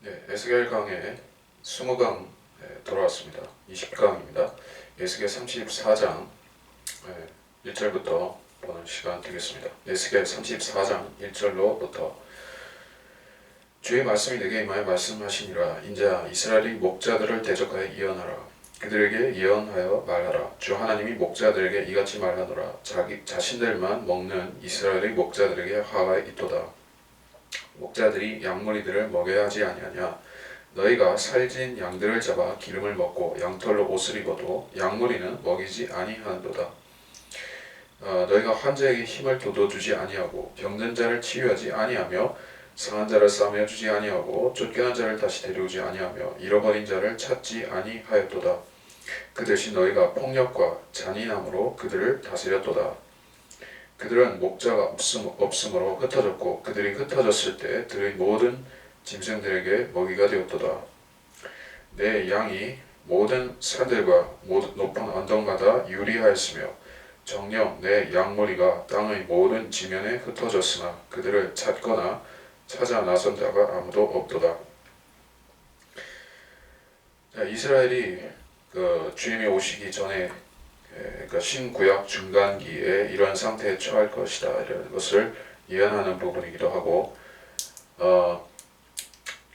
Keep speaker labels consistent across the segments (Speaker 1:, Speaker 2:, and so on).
Speaker 1: 네, 에스겔 강의 20강 돌아왔습니다. 20강입니다. 에스겔 34장 1절부터 보는 시간 되겠습니다. 에스겔 34장 1절로부터 주의 말씀이 내게 임하여 말씀하시니라. 인자 이스라엘이 목자들을 대적하여 예언하라. 그들에게 예언하여 말하라. 주 하나님이 목자들에게 이같이 말하노라. 자신들만 먹는 이스라엘의 목자들에게 화가 있도다. 목자들이 양머리들을 먹여야 하지 아니하냐. 너희가 살진 양들을 잡아 기름을 먹고 양털로 옷을 입어도 양머리는 먹이지 아니하는도다. 너희가 환자에게 힘을 돋워주지 아니하고 병든 자를 치유하지 아니하며 상한 자를 싸매어 주지 아니하고 쫓겨난 자를 다시 데려오지 아니하며 잃어버린 자를 찾지 아니하였도다. 그 대신 너희가 폭력과 잔인함으로 그들을 다스렸도다. 그들은 목자가 없으므로 흩어졌고 그들이 흩어졌을 때 들의 모든 짐승들에게 먹이가 되었도다. 내 양이 모든 산들과 높은 언덕마다 유리하였으며 정녕 내 양머리가 땅의 모든 지면에 흩어졌으나 그들을 찾거나 찾아 나선 자가 아무도 없도다. 이스라엘이 주님이 오시기 전에 그러니까 신구약 중간기에 이런 상태에 처할 것이다 이런 것을 예언하는 부분이기도 하고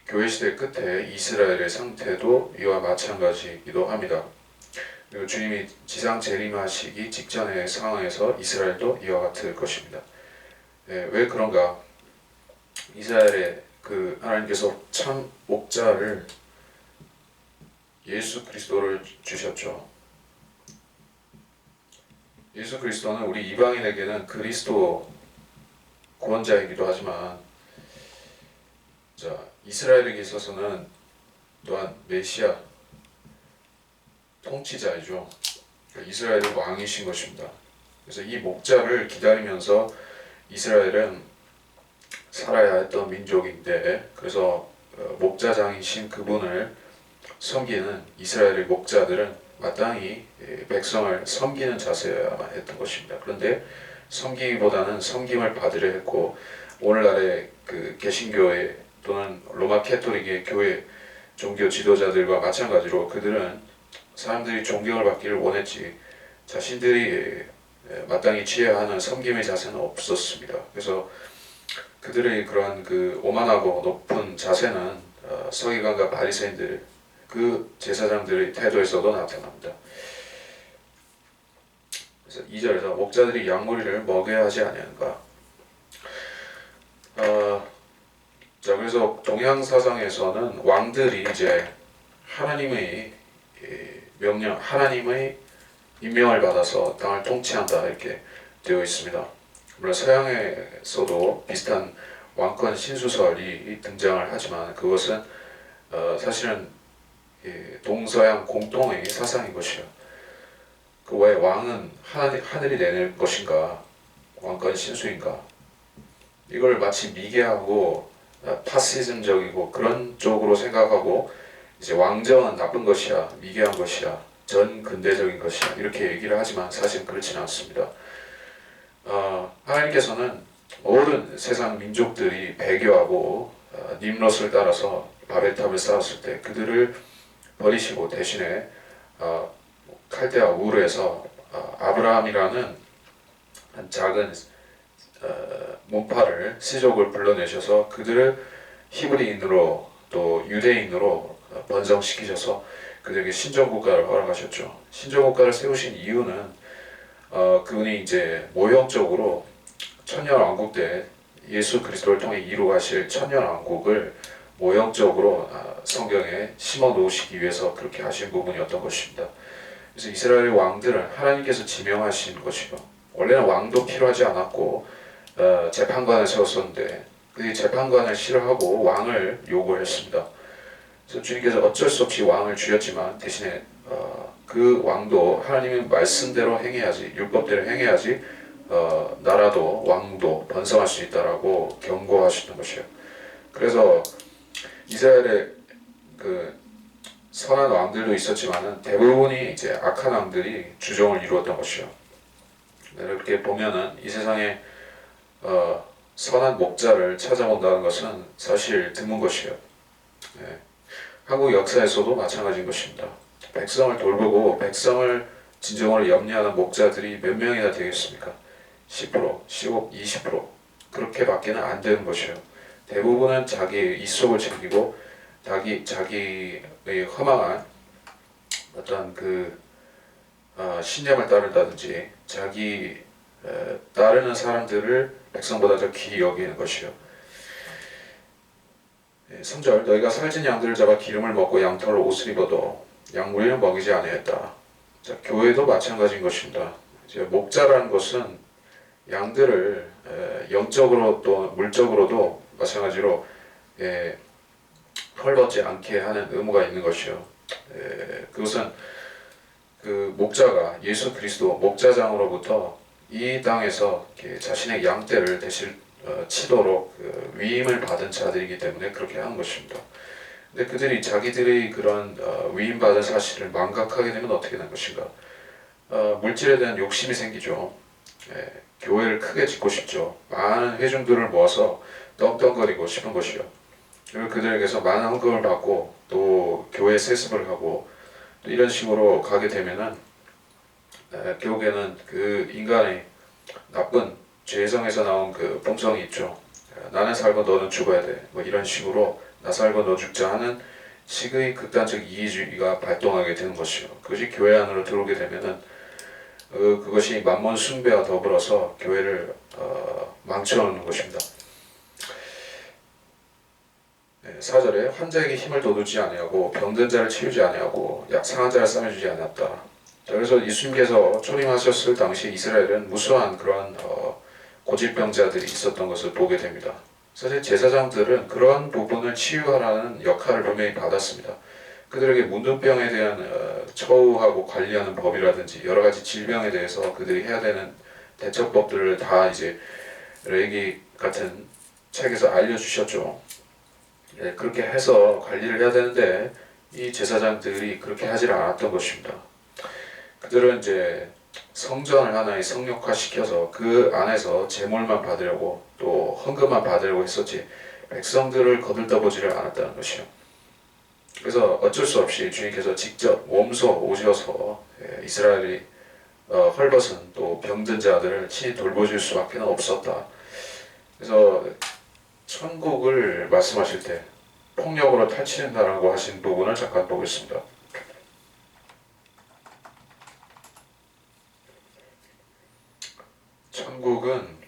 Speaker 1: 교회 시대 끝에 이스라엘의 상태도 이와 마찬가지이기도 합니다. 그리고 주님이 지상 재림하시기 직전의 상황에서 이스라엘도 이와 같을 것입니다. 왜 그런가? 이스라엘의 하나님께서 참 목자를 예수 그리스도를 주셨죠. 예수 그리스도는 우리 이방인에게는 그리스도 구원자이기도 하지만 이스라엘에게 있어서는 또한 메시아 통치자이죠. 이스라엘의 왕이신 것입니다. 그래서 이 목자를 기다리면서 이스라엘은 살아야 했던 민족인데 그래서 목자장이신 그분을 섬기는 이스라엘의 목자들은 마땅히 백성을 섬기는 자세여야만 했던 것입니다. 그런데 섬기기보다는 섬김을 받으려 했고 오늘날의 개신교회 또는 로마 캐토릭의 교회 종교 지도자들과 마찬가지로 그들은 사람들이 존경을 받기를 원했지 자신들이 마땅히 취해야 하는 섬김의 자세는 없었습니다. 그래서 그들의 그런 오만하고 높은 자세는 서기관과 바리새인들 그 제사장들의 태도에서도 나타납니다. 그래서 2절에서 목자들이 양머리를 먹여야 하지 아니하는가. 그래서 동양 사상에서는 왕들이 이제 하나님의 명령, 하나님의 임명을 받아서 땅을 통치한다 이렇게 되어 있습니다. 물론 서양에서도 비슷한 왕권 신수설이 등장을 하지만 그것은 사실은 동서양 공통의 사상인 것이요. 왜 왕은 하늘이 내릴 것인가, 왕권 신수인가? 이걸 마치 미개하고 파시즘적이고 그런 쪽으로 생각하고 이제 왕정은 나쁜 것이야, 미개한 것이야, 전 근대적인 것이야 이렇게 얘기를 하지만 사실 그렇지는 않습니다. 하나님께서는 모든 세상 민족들이 배교하고 님롯을 따라서 바벨탑을 쌓았을 때 그들을 버리시고 대신에 칼데아 우르에서 아브라함이라는 한 작은 문파를 시족을 불러내셔서 그들을 히브리인으로 또 유대인으로 번성시키셔서 그들에게 신정국가를 허락하셨죠. 신정국가를 세우신 이유는 그분이 이제 모형적으로 천년왕국 때 예수 그리스도를 통해 이루가실 천년왕국을 모형적으로 성경에 심어 놓으시기 위해서 그렇게 하신 부분이었던 것입니다. 그래서 이스라엘의 왕들은 하나님께서 지명하신 것이고 원래는 왕도 필요하지 않았고 재판관을 세웠었는데 그 재판관을 싫어하고 왕을 요구했습니다. 그래서 주님께서 어쩔 수 없이 왕을 주셨지만 대신에 그 왕도 하나님의 말씀대로 행해야지 율법대로 행해야지 나라도 왕도 번성할 수 있다라고 경고하시는 것이에요. 그래서 이스라엘의 선한 왕들도 있었지만은 대부분이 이제 악한 왕들이 주종을 이루었던 것이요. 이렇게 보면은 이 세상에 선한 목자를 찾아본다는 것은 사실 드문 것이에요. 예. 한국 역사에서도 마찬가지인 것입니다. 백성을 돌보고 백성을 진정으로 염려하는 목자들이 몇 명이나 되겠습니까? 10%, 15, 20% 그렇게밖에는 안 되는 것이에요. 대부분은 자기 입속을 챙기고 자기의 허망한 어떤 신념을 따른다든지 자기 따르는 사람들을 백성보다 더 귀히 여기는 것이요. 3절 너희가 살찐 양들을 잡아 기름을 먹고 양털로 옷을 입어도 양무리를 먹이지 아니했다. 자, 교회도 마찬가지인 것입니다. 이제 목자라는 것은 양들을 영적으로 또 물적으로도 마찬가지로 헐벗지 않게 하는 의무가 있는 것이요. 그것은 그 목자가 예수 그리스도 목자장으로부터 이 땅에서 자신의 양떼를 대신 치도록 위임을 받은 자들이기 때문에 그렇게 하는 것입니다. 근데 그들이 자기들의 그런 위임받은 사실을 망각하게 되면 어떻게 되는 것인가? 물질에 대한 욕심이 생기죠. 교회를 크게 짓고 싶죠. 많은 회중들을 모아서 떵떵거리고 싶은 것이요. 그리고 그들에게서 많은 헌금을 받고 또 교회 세습을 하고 또 이런 식으로 가게 되면은 결국에는 그 인간의 나쁜 죄성에서 나온 그 본성이 있죠. 나는 살고 너는 죽어야 돼. 뭐 이런 식으로 나 살고 너 죽자 하는 식의 극단적 이기주의가 발동하게 되는 것이요. 그것이 교회 안으로 들어오게 되면은 그것이 만몬 숭배와 더불어서 교회를 망쳐놓는 것입니다. 4절에 환자에게 힘을 돋우지 아니하고 병든 자를 치유지 아니하고 상한 자를 싸매주지 않았다. 그래서 예수님께서 초림하셨을 당시 이스라엘은 무수한 그런 고질병자들이 있었던 것을 보게 됩니다. 사실 제사장들은 그런 부분을 치유하라는 역할을 분명히 받았습니다. 그들에게 문둥병에 대한 처우하고 관리하는 법이라든지 여러 가지 질병에 대해서 그들이 해야 되는 대처법들을 다 이제 레기 같은 책에서 알려주셨죠. 그렇게 해서 관리를 해야 되는데 이 제사장들이 그렇게 하질 않았던 것입니다. 그들은 이제 성전을 하나의 성역화 시켜서 그 안에서 제물만 받으려고 또 헌금만 받으려고 했었지 백성들을 거들떠보지를 않았다는 것이요. 그래서 어쩔 수 없이 주님께서 직접 몸소 오셔서 이스라엘이 헐벗은 또 병든 자들을 친히 돌보실 수밖에 없었다. 그래서 천국을 말씀하실 때 폭력으로 탈취한다라고 하신 부분을 잠깐 보겠습니다. 천국은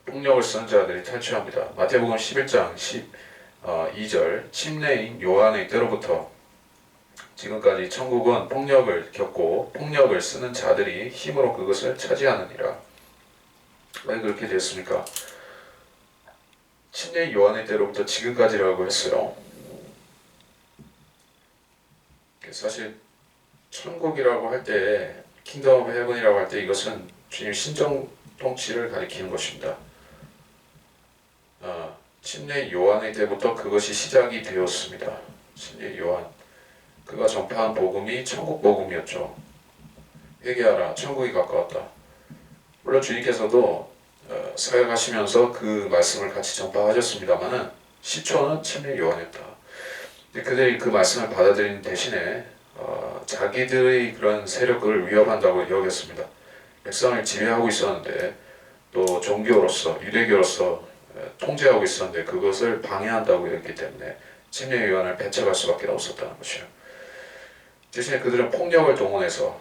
Speaker 1: 폭력을 쓴 자들이 탈취합니다. 마태복음 11장 12절 침례인 요한의 때로부터 지금까지 천국은 폭력을 겪고 폭력을 쓰는 자들이 힘으로 그것을 차지하느니라. 왜 그렇게 됐습니까? 침례인 요한의 때로부터 지금까지라고 했어요. 사실 천국이라고 할 때 킹덤 오브 헤븐이라고 할 때 이것은 주님 신정 통치를 가리키는 것입니다. 침례 요한의 때부터 그것이 시작이 되었습니다. 침례 요한 그가 전파한 복음이 천국 복음이었죠. 회개하라 천국이 가까웠다. 물론 주님께서도 사역하시면서 그 말씀을 같이 전파하셨습니다마는 시초는 침례 요한이었다. 그들이 그 말씀을 받아들이는 대신에 자기들의 그런 세력을 위협한다고 여겼습니다. 백성을 지배하고 있었는데 또 종교로서 유대교로서 통제하고 있었는데 그것을 방해한다고 여겼기 때문에 침례 요한을 배척할 수밖에 없었다는 것이요. 대신에 그들은 폭력을 동원해서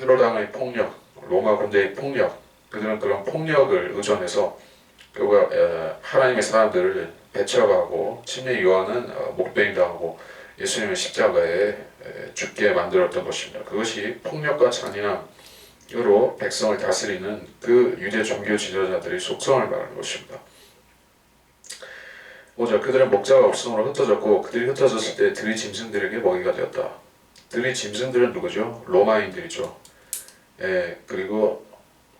Speaker 1: 헤롯 왕의 폭력, 로마 군대의 폭력, 그들은 그런 폭력을 의존해서 결국 하나님의 사람들을 배척하고 침례 요한은 목베인당하고 예수님을 십자가에 죽게 만들었던 것입니다. 그것이 폭력과 잔인함으로 백성을 다스리는 그 유대 종교 지도자들의 속성을 말하는 것입니다. 5절 그들은 목자가 없음으로 흩어졌고 그들이 흩어졌을 때 들이 짐승들에게 먹이가 되었다. 들이 짐승들은 누구죠? 로마인들이죠. 그리고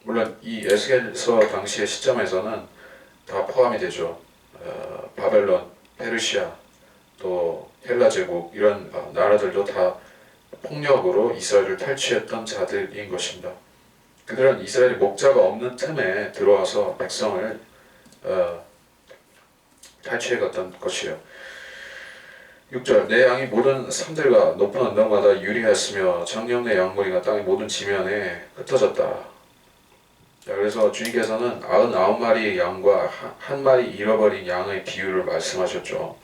Speaker 1: 물론 이 에스겔서 당시의 시점에서는 다 포함이 되죠. 바벨론, 페르시아, 또 헬라 제국 이런 나라들도 다 폭력으로 이스라엘을 탈취했던 자들인 것입니다. 그들은 이스라엘이 목자가 없는 틈에 들어와서 백성을 탈취해갔던 것이에요. 6절 내 양이 모든 산들과 높은 언덕마다 유리하였으며 정령 내 양무리가 땅의 모든 지면에 흩어졌다. 자, 그래서 주님께서는 99마리의 양과 한 마리 잃어버린 양의 비유를 말씀하셨죠.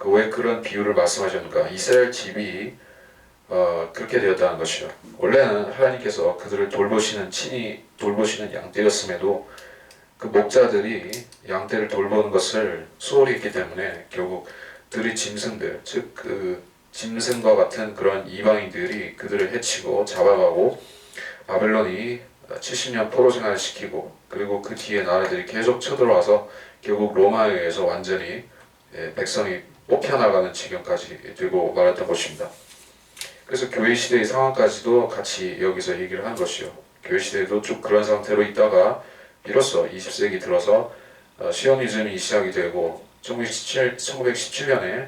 Speaker 1: 왜 그런 비유를 말씀하셨는가? 이스라엘 집이 그렇게 되었다는 것이요. 원래는 하나님께서 그들을 친히 돌보시는 양떼였음에도 그 목자들이 양떼를 돌보는 것을 소홀히 했기 때문에 결국 들의 짐승들, 즉 그 짐승과 같은 그런 이방인들이 그들을 해치고 잡아가고 바벨론이 70년 포로 생활을 시키고 그리고 그 뒤에 나라들이 계속 쳐들어와서 결국 로마에 의해서 완전히 백성이 뽑혀나가는 지경까지 되고 말았던 것입니다. 그래서 교회 시대의 상황까지도 같이 여기서 얘기를 한 것이요. 교회 시대에도 쭉 그런 상태로 있다가 비로소 20세기 들어서 시오니즘이 시작이 되고 1917년에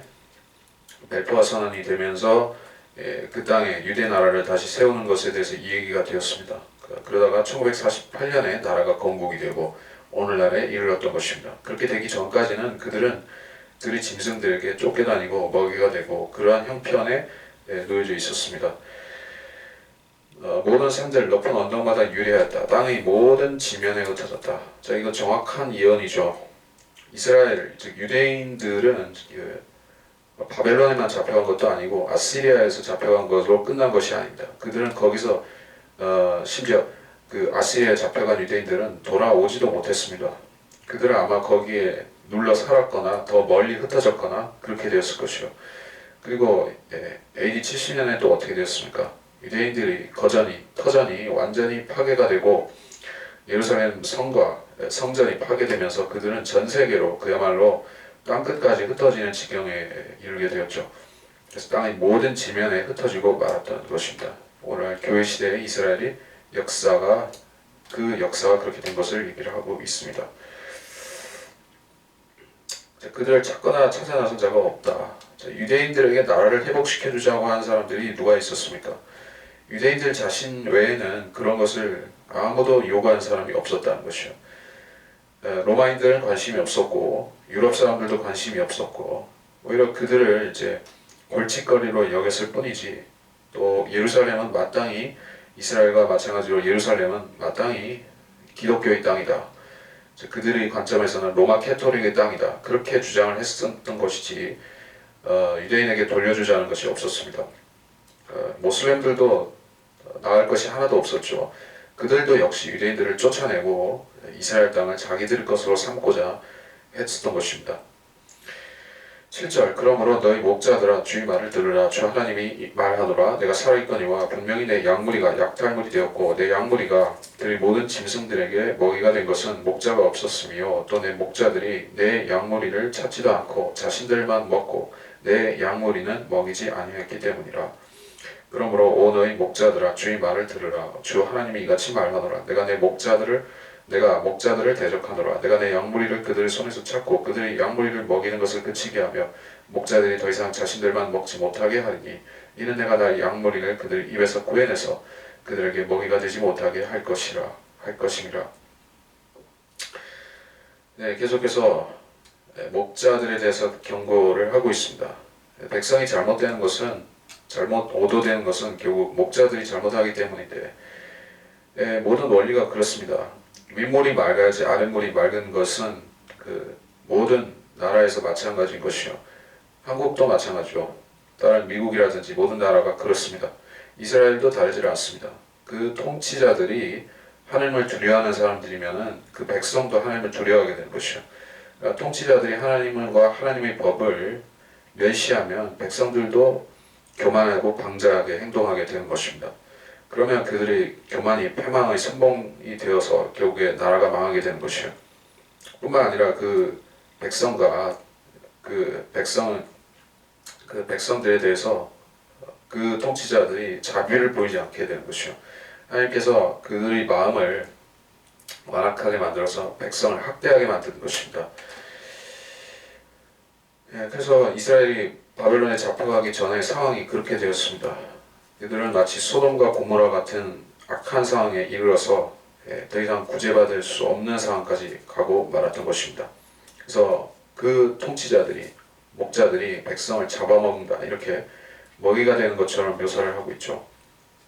Speaker 1: 벨포아 선언이 되면서 그 땅에 유대 나라를 다시 세우는 것에 대해서 이 얘기가 되었습니다. 그러다가 1948년에 나라가 건국이 되고 오늘날에 이르렀던 것입니다. 그렇게 되기 전까지는 그들은 들의 짐승들에게 쫓겨다니고 먹이가 되고 그러한 형편에 놓여져 있었습니다. 모든 산들 높은 언덕마다 유리하였다. 땅의 모든 지면에 흩어졌다. 자, 이거 정확한 예언이죠. 이스라엘 즉 유대인들은 바벨론에만 잡혀간 것도 아니고 아시리아에서 잡혀간 것으로 끝난 것이 아닙니다. 그들은 거기서 심지어 그 아시리아에 잡혀간 유대인들은 돌아오지도 못했습니다. 그들은 아마 거기에 눌러 살았거나 더 멀리 흩어졌거나 그렇게 되었을 것이요. 그리고 AD 70년에 또 어떻게 되었습니까? 유대인들이 터전이 완전히 파괴가 되고 예루살렘 성전이 파괴되면서 그들은 전 세계로 그야말로 땅끝까지 흩어지는 지경에 이르게 되었죠. 그래서 땅의 모든 지면에 흩어지고 말았던 것입니다. 오늘 교회 시대의 이스라엘이 역사가 그렇게 된 것을 얘기를 하고 있습니다. 그들을 찾거나 찾아 나선 자가 없다. 유대인들에게 나라를 회복시켜주자고 하는 사람들이 누가 있었습니까? 유대인들 자신 외에는 그런 것을 아무도 요구하는 사람이 없었다는 것이요. 로마인들은 관심이 없었고 유럽 사람들도 관심이 없었고 오히려 그들을 이제 골칫거리로 여겼을 뿐이지 또 예루살렘은 마땅히 이스라엘과 마찬가지로 예루살렘은 마땅히 기독교의 땅이다. 그들의 관점에서는 로마 캐토릭의 땅이다. 그렇게 주장을 했었던 것이지 유대인에게 돌려주자는 것이 없었습니다. 모슬렘들도 나을 것이 하나도 없었죠. 그들도 역시 유대인들을 쫓아내고 이스라엘 땅을 자기들 것으로 삼고자 했었던 것입니다. 7절 그러므로 너희 목자들아 주의 말을 들으라. 주 하나님이 말하노라. 내가 살아있거니와 분명히 내 양무리가 약탈물이 되었고 내 양무리가 들의 모든 짐승들에게 먹이가 된 것은 목자가 없었으며 또 내 목자들이 내 양무리를 찾지도 않고 자신들만 먹고 내 양무리는 먹이지 아니했기 때문이라. 그러므로 오 너희 목자들아 주의 말을 들으라. 주 하나님이 이같이 말하노라. 내가 목자들을 대적하노라. 내가 내 양무리를 그들의 손에서 찾고 그들의 양무리를 먹이는 것을 그치게 하며 목자들이 더 이상 자신들만 먹지 못하게 하리니 이는 내가 나의 양무리를 그들 입에서 구해내서 그들에게 먹이가 되지 못하게 할 것임이라. 네, 계속해서 목자들에 대해서 경고를 하고 있습니다. 백성이 잘못 오도되는 것은 결국 목자들이 잘못하기 때문인데 모든 원리가 그렇습니다. 윗물이 맑아야지 아랫물이 맑은 것은 그 모든 나라에서 마찬가지인 것이요. 한국도 마찬가지죠. 다른 미국이라든지 모든 나라가 그렇습니다. 이스라엘도 다르지 않습니다. 그 통치자들이 하나님을 두려워하는 사람들이면은 그 백성도 하나님을 두려워하게 되는 것이요. 그러니까 통치자들이 하나님과 하나님의 법을 멸시하면 백성들도 교만하고 방자하게 행동하게 되는 것입니다. 그러면 그들의 교만이 패망의 선봉이 되어서 결국에 나라가 망하게 되는 것이요. 뿐만 아니라 그 백성들에 대해서 그 통치자들이 자비를 보이지 않게 되는 것이요. 하나님께서 그들의 마음을 완악하게 만들어서 백성을 학대하게 만드는 것입니다. 그래서 이스라엘이 바벨론에 잡혀가기 전의 상황이 그렇게 되었습니다. 이들은 마치 소돔과 고모라 같은 악한 상황에 이르러서 더 이상 구제받을 수 없는 상황까지 가고 말았던 것입니다. 그래서 그 통치자들이 목자들이 백성을 잡아먹는다 이렇게 먹이가 되는 것처럼 묘사를 하고 있죠.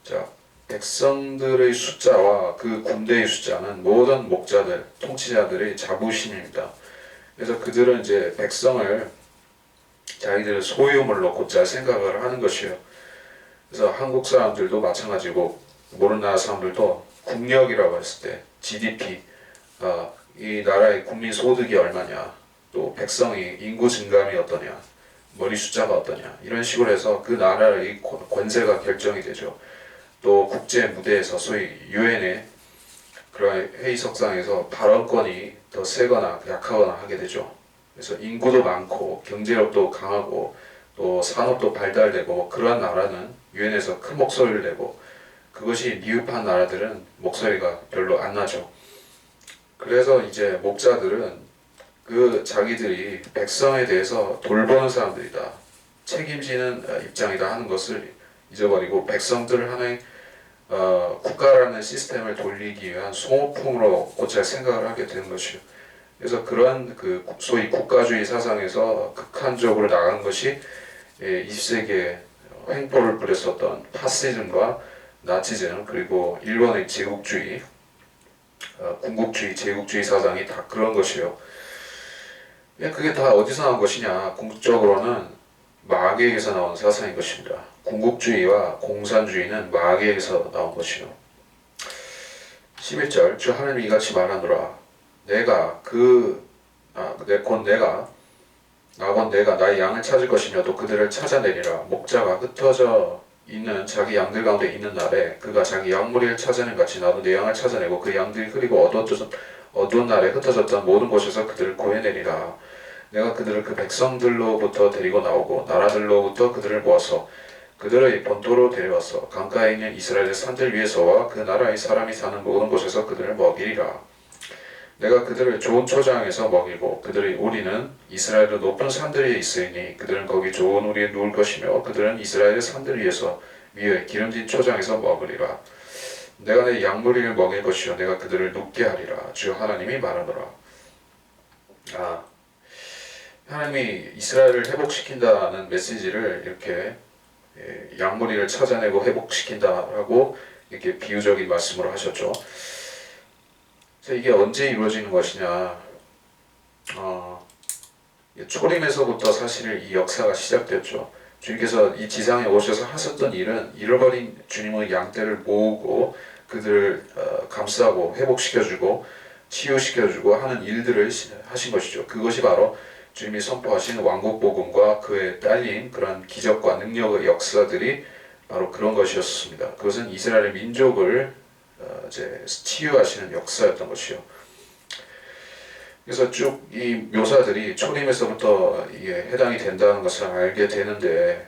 Speaker 1: 자, 백성들의 숫자와 그 군대의 숫자는 모든 목자들, 통치자들의 자부심입니다. 그래서 그들은 이제 백성을 자기들의 소유물로 곧잘 생각을 하는 것이에요. 그래서 한국 사람들도 마찬가지고 모르는 나라 사람들도 국력이라고 했을 때 GDP, 이 나라의 국민 소득이 얼마냐, 또 백성이 인구 증감이 어떠냐, 머리 숫자가 어떠냐 이런 식으로 해서 그 나라의 권세가 결정이 되죠. 또 국제 무대에서 소위 유엔의 그런 회의석상에서 발언권이 더 세거나 약하거나 하게 되죠. 그래서 인구도 많고 경제력도 강하고 또 산업도 발달되고 그러한 나라는 유엔에서 큰 목소리를 내고 그것이 미흡한 나라들은 목소리가 별로 안 나죠. 그래서 이제 목자들은 그 자기들이 백성에 대해서 돌보는 사람들이다, 책임지는 입장이다 하는 것을 잊어버리고 백성들 하나의 국가라는 시스템을 돌리기 위한 소모품으로 곧잘 생각을 하게 되는 것이요. 그래서 그러한 그 소위 국가주의 사상에서 극한적으로 나간 것이 20세기에 횡포를 부렸었던 파시즘과 나치즘, 그리고 일본의 제국주의, 군국주의, 제국주의 사상이 다 그런 것이에요. 그게 다 어디서 나온 것이냐? 궁극적으로는 마귀에게서 나온 사상인 것입니다. 군국주의와 공산주의는 마귀에게서 나온 것이요. 11절 주 하나님이 이같이 말하노라. 내가 곧 내가 나의 양을 찾을 것이며 또 그들을 찾아내리라. 목자가 흩어져 있는 자기 양들 가운데 있는 날에 그가 자기 양무리를 찾아낸 같이 나도 내 양을 찾아내고 그 양들이 흐리고 어두운 날에 흩어졌던 모든 곳에서 그들을 구해내리라. 내가 그들을 그 백성들로부터 데리고 나오고 나라들로부터 그들을 모아서 그들의 본토로 데려와서 강가에 있는 이스라엘의 산들 위에서와 그 나라의 사람이 사는 모든 곳에서 그들을 먹이리라. 내가 그들을 좋은 초장에서 먹이고 그들의 우리는 이스라엘의 높은 산들 위에 있으니 그들은 거기 좋은 우리에 누울 것이며 그들은 이스라엘의 산들 위에 기름진 초장에서 먹으리라. 내가 내 양무리를 먹일 것이요 내가 그들을 눕게 하리라. 주 하나님이 말하노라. 하나님이 이스라엘을 회복시킨다는 메시지를 이렇게 양무리를 찾아내고 회복시킨다라고 이렇게 비유적인 말씀으로 하셨죠. 이게 언제 이루어지는 것이냐? 초림에서부터 사실 이 역사가 시작됐죠. 주님께서 이 지상에 오셔서 하셨던 일은 잃어버린 주님의 양떼를 모으고 그들을 감싸고 회복시켜주고 치유시켜주고 하는 일들을 하신 것이죠. 그것이 바로 주님이 선포하신 왕국복음과 그에 딸린 그런 기적과 능력의 역사들이 바로 그런 것이었습니다. 그것은 이스라엘 민족을 이제 치유하시는 역사였던 것이요. 그래서 쭉 이 묘사들이 초림에서부터 이게 해당이 된다는 것을 알게 되는데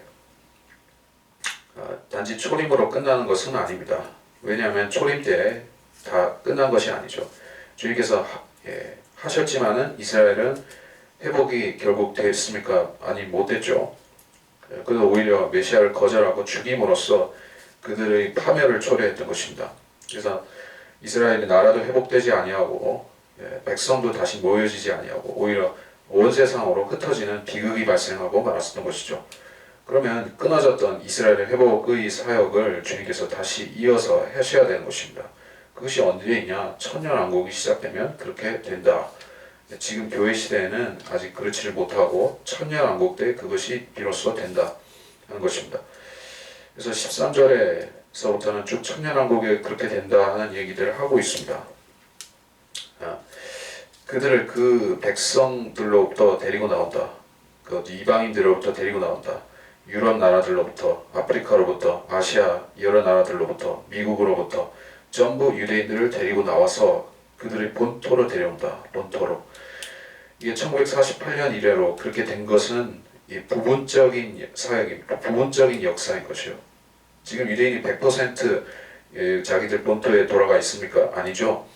Speaker 1: 단지 초림으로 끝나는 것은 아닙니다. 왜냐하면 초림 때 다 끝난 것이 아니죠. 주님께서 하셨지만은 이스라엘은 회복이 결국 됐습니까? 아니 못됐죠. 그래서 오히려 메시아를 거절하고 죽임으로써 그들의 파멸을 초래했던 것입니다. 그래서 이스라엘의 나라도 회복되지 아니하고 백성도 다시 모여지지 아니하고 오히려 온 세상으로 흩어지는 비극이 발생하고 말았었던 것이죠. 그러면 끊어졌던 이스라엘의 회복의 사역을 주님께서 다시 이어서 하셔야 되는 것입니다. 그것이 언제이냐? 천년왕국이 시작되면 그렇게 된다. 지금 교회 시대에는 아직 그렇지를 못하고 천년왕국 때 그것이 비로소 된다 하는 것입니다. 그래서 13절에서부터는 쭉 천년왕국에 그렇게 된다 하는 얘기들을 하고 있습니다. 그들을 그 백성들로부터 데리고 나온다. 그 이방인들로부터 데리고 나온다. 유럽 나라들로부터, 아프리카로부터, 아시아 여러 나라들로부터, 미국으로부터 전부 유대인들을 데리고 나와서 그들의 본토로 데려온다. 본토로. 이게 1948년 이래로 그렇게 된 것은 이 부분적인 사역입니다. 부분적인 역사인 것이요. 지금 유대인이 100% 자기들 본토에 돌아가 있습니까? 아니죠.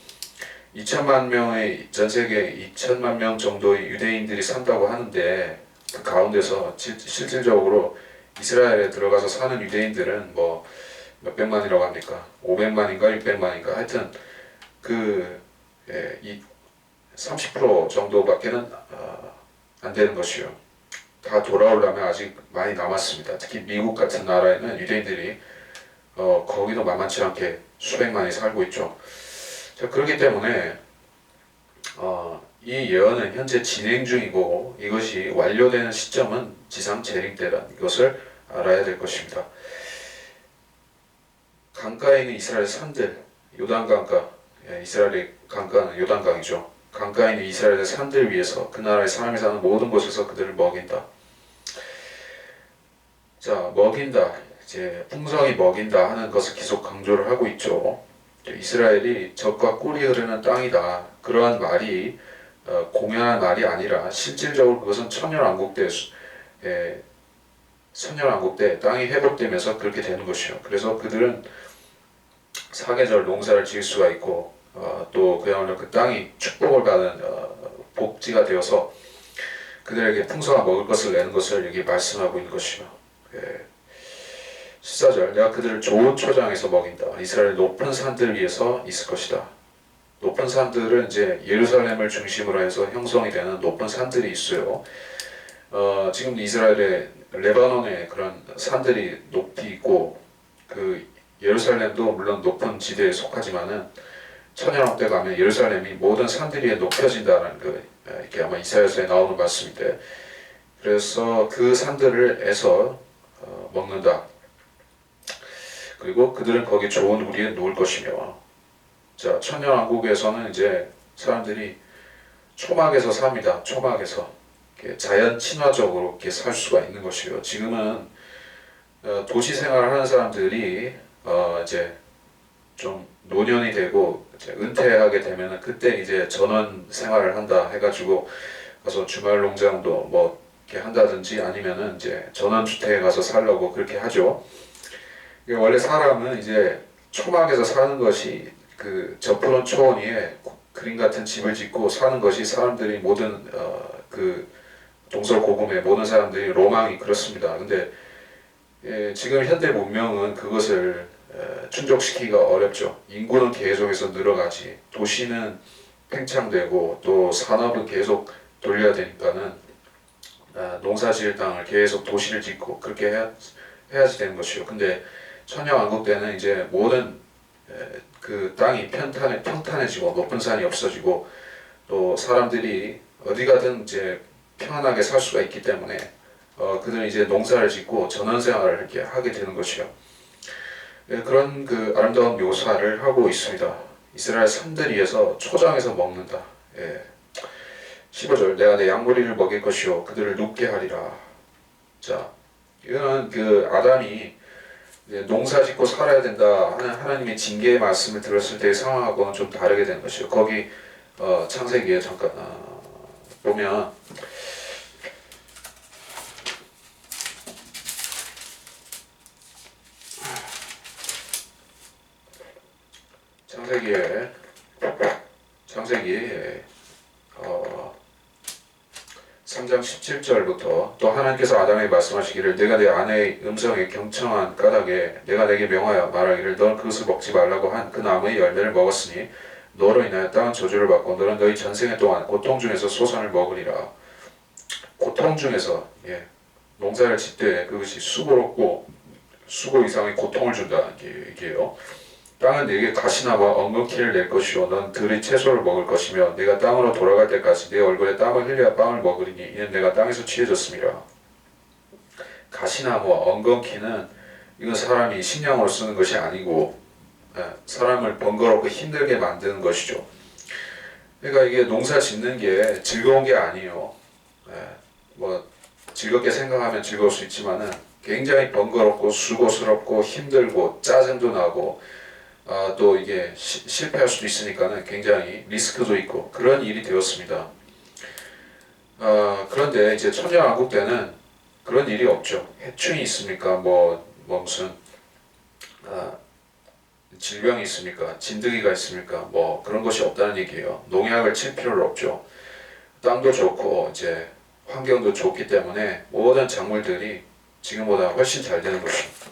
Speaker 1: 2천만 명의 전 세계 2천만 명 정도의 유대인들이 산다고 하는데 그 가운데서 실질적으로 이스라엘에 들어가서 사는 유대인들은 뭐 몇백만이라고 합니까? 500만인가 600만인가 하여튼 이 30% 정도밖에는 안 되는 것이요. 다 돌아오려면 아직 많이 남았습니다. 특히 미국 같은 나라에는 유대인들이 거기도 만만치 않게 수백만이 살고 있죠. 자, 그렇기 때문에 이 예언은 현재 진행 중이고 이것이 완료되는 시점은 지상 재림 때라는 것을 알아야 될 것입니다. 강가에 있는 이스라엘 산들, 요단강가, 이스라엘의 강가는 요단강이죠. 강가에 있는 이스라엘의 산들 위에서 그 나라의 사람이 사는 모든 곳에서 그들을 먹인다. 자, 먹인다. 이제 풍성히 먹인다 하는 것을 계속 강조를 하고 있죠. 이스라엘이 젖과 꿀이 흐르는 땅이다. 그러한 말이 공연한 말이 아니라 실질적으로 그것은 천년왕국 때 땅이 회복되면서 그렇게 되는 것이요. 그래서 그들은 사계절 농사를 지을 수가 있고 또 그야말로 그 땅이 축복을 받은 복지가 되어서 그들에게 풍성한 먹을 것을 내는 것을 여기 말씀하고 있는 것이요. 14절 내가 그들을 좋은 초장에서 먹인다. 이스라엘 높은 산들 위에서 있을 것이다. 높은 산들은 이제 예루살렘을 중심으로 해서 형성이 되는 높은 산들이 있어요. 지금 이스라엘의 레바논에 그런 산들이 높이 있고 그 예루살렘도 물론 높은 지대에 속하지만은 천년왕 때 가면 예루살렘이 모든 산들 위에 높여진다는 이게 아마 이사야서에 나오는 말씀인데 그래서 그 산들에서 먹는다. 그리고 그들은 거기 좋은 우리에 누울 것이며 자 천년왕국에서는 이제 사람들이 초막에서 삽니다. 초막에서 자연 친화적으로 이렇게 살 수가 있는 것이요. 지금은 도시 생활을 하는 사람들이 이제 좀 노년이 되고 이제 은퇴하게 되면은 그때 이제 전원 생활을 한다 해가지고 가서 주말 농장도 뭐 이렇게 한다든지 아니면은 이제 전원 주택에 가서 살려고 그렇게 하죠. 원래 사람은 이제 초막에서 사는 것이 그 저푸른 초원 위에 그림 같은 집을 짓고 사는 것이 사람들이 모든 그 동서고금의 모든 사람들이 로망이 그렇습니다. 근데 지금 현대 문명은 그것을 충족시키기가 어렵죠. 인구는 계속해서 늘어가지 도시는 팽창되고 또 산업은 계속 돌려야 되니까는 농사지을 땅을 계속 도시를 짓고 그렇게 해야지 되는 것이요. 근데 천년왕국 때는 이제 모든 그 땅이 평탄해지고 높은 산이 없어지고 또 사람들이 어디 가든 이제 평안하게 살 수가 있기 때문에 그들은 이제 농사를 짓고 전원생활을 이렇게 하게 되는 것이요. 그런 그 아름다운 묘사를 하고 있습니다. 이스라엘 산들 위에서 초장에서 먹는다. 15절 내가 내 양머리를 먹일 것이요 그들을 눕게 하리라. 자, 이거는 그 아담이 농사 짓고 살아야 된다 하는 하나님의 징계의 말씀을 들었을 때의 상황하고는 좀 다르게 되는 것이요. 거기 창세기에 잠깐 보면 창세기 3장 17절부터 또 하나님께서 아담에게 말씀하시기를 내가 내 아내의 음성에 경청한 까닭에 내가 내게 명하여 말하기를 너는 그것을 먹지 말라고 한 그 나무의 열매를 먹었으니 너로 인하여 땅은 저주를 받고 너는 너희 전생에 동안 고통 중에서 소산을 먹으리라. 고통 중에서 농사를 짓되 그것이 수고롭고 수고 이상의 고통을 준다는 게 얘기예요. 땅은 내게 가시나무와 엉겅퀴를 낼 것이요 넌 들의 채소를 먹을 것이며 내가 땅으로 돌아갈 때까지 내 얼굴에 땀을 흘려야 빵을 먹으리니 이는 내가 땅에서 취해졌음이라. 가시나무와 엉겅퀴는 이건 사람이 식량으로 쓰는 것이 아니고 사람을 번거롭고 힘들게 만드는 것이죠. 그러니까 이게 농사 짓는 게 즐거운 게 아니에요. 뭐 즐겁게 생각하면 즐거울 수 있지만은 굉장히 번거롭고 수고스럽고 힘들고 짜증도 나고 또 이게 실패할 수도 있으니까는 굉장히 리스크도 있고 그런 일이 되었습니다. 그런데 이제 천년왕국 때는 그런 일이 없죠. 해충이 있습니까? 뭐 무슨 질병이 있습니까? 진드기가 있습니까? 뭐 그런 것이 없다는 얘기예요. 농약을 칠 필요는 없죠. 땅도 좋고 이제 환경도 좋기 때문에 모든 작물들이 지금보다 훨씬 잘 되는 것입니다.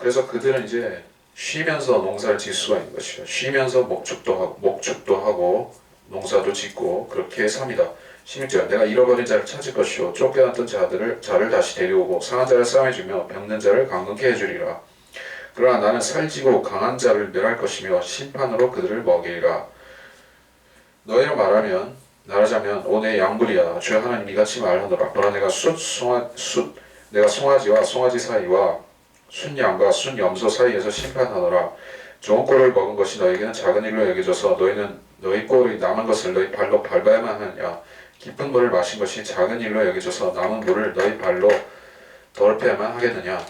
Speaker 1: 그래서 그들은 이제 쉬면서 농사를 지을 수가 있는 것이죠. 쉬면서 목축도 하고 농사도 짓고 그렇게 삽니다. 16절 내가 잃어버린 자를 찾을 것이요 쫓겨났던 자를 다시 데려오고 상한 자를 싸매주며 병든 자를 강건케 해주리라. 그러나 나는 살찌고 강한 자를 멸할 것이며 심판으로 그들을 먹이리라. 너희로 말하자면 오 내 양불이야 주의 하나님 이같이 말하노라. 보라 내가 송아지와 송아지 사이와 순양과 순염소 사이에서 심판하노라. 좋은 꼴을 먹은 것이 너에게는 작은 일로 여겨져서 너희는 너희 꼴이 남은 것을 너희 발로 밟아야만 하느냐. 깊은 물을 마신 것이 작은 일로 여겨져서 남은 물을 너희 발로 더럽혀야만 하겠느냐.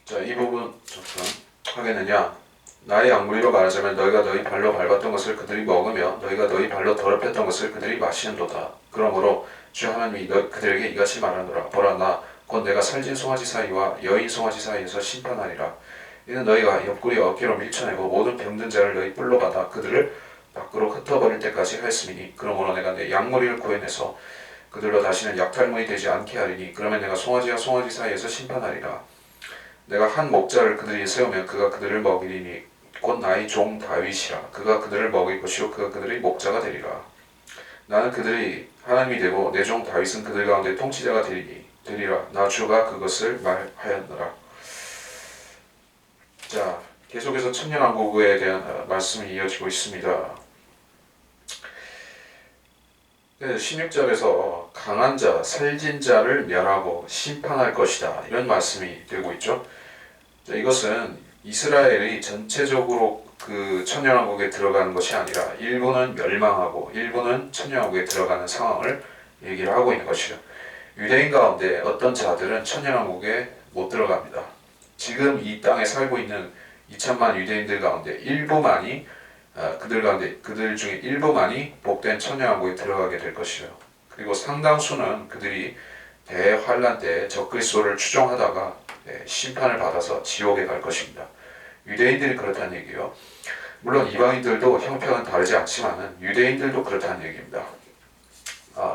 Speaker 1: 자, 이 부분 잠깐 하겠느냐. 나의 양무리로 말하자면 너희가 너희 발로 밟았던 것을 그들이 먹으며 너희가 너희 발로 더럽혔던 것을 그들이 마시는도다. 그러므로 주 하나님이 그들에게 이같이 말하노라. 보라 나 곧 내가 살진 송아지 사이와 여인 송아지 사이에서 심판하리라. 이는 너희가 옆구리 어깨로 밀쳐내고 모든 병든 자를 너희 뿔로 받아 그들을 밖으로 흩어버릴 때까지 하였음이니 그러므로 내가 내 양무리를 구해내서 그들로 다시는 약탈물이 되지 않게 하리니 그러면 내가 송아지와 송아지 사이에서 심판하리라. 내가 한 목자를 그들이 세우면 그가 그들을 먹이리니 곧 나의 종 다윗이라. 그가 그들을 먹일 것이요 그가 그들의 목자가 되리라. 나는 그들이 하나님이 되고 내 종 다윗은 그들 가운데 통치자가 되리라. 나 주가 그것을 말하였노라. 자, 계속해서 천년왕국에 대한 말씀이 이어지고 있습니다. 16절에서 강한 자, 살진 자를 멸하고 심판할 것이다. 이런 말씀이 되고 있죠. 자, 이것은 이스라엘이 전체적으로 그 천년왕국에 들어가는 것이 아니라 일부는 멸망하고 일부는 천년왕국에 들어가는 상황을 얘기를 하고 있는 것이죠. 유대인 가운데 어떤 자들은 천년왕국에 못 들어갑니다. 지금 이 땅에 살고 있는 2천만 유대인들 가운데 일부만이 그들 중에 일부만이 복된 천년왕국에 들어가게 될 것이요. 그리고 상당수는 그들이 대환란 때 적그리스도를 추종하다가 심판을 받아서 지옥에 갈 것입니다. 유대인들이 그렇다는 얘기예요. 물론 이방인들도 형편은 다르지 않지만은 유대인들도 그렇다는 얘기입니다.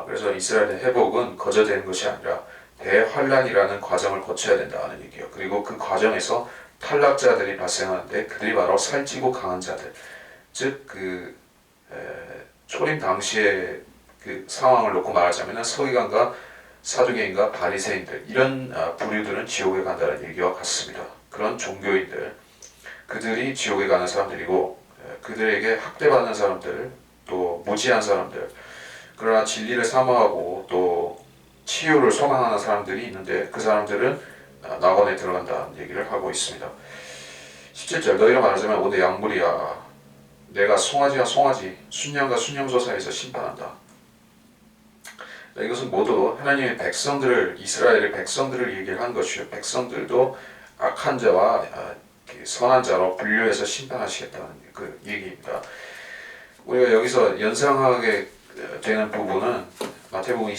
Speaker 1: 그래서 이스라엘의 회복은 거저되는 것이 아니라 대환란이라는 과정을 거쳐야 된다는 얘기예요. 그리고 그 과정에서 탈락자들이 발생하는데 그들이 바로 살찌고 강한 자들, 즉 초림 당시의 그 상황을 놓고 말하자면 서기관과 사두개인과 바리새인들 이런 부류들은 지옥에 간다는 얘기와 같습니다. 그런 종교인들, 그들이 지옥에 가는 사람들이고 그들에게 학대받는 사람들, 또 무지한 사람들, 그러나 진리를 사모하고 또 치유를 소망하는 사람들이 있는데 그 사람들은 낙원에 들어간다는 얘기를 하고 있습니다. 17절 너희로 말하자면 오늘 양불이야 내가 송아지와 송아지, 순양과 순염소 사이에서 심판한다. 이것은 모두 하나님의 백성들을, 이스라엘의 백성들을 얘기를 한 것이요. 백성들도 악한 자와 선한 자로 분류해서 심판하시겠다는 그 얘기입니다. 우리가 여기서 연상하게 되는 부분은 마태복음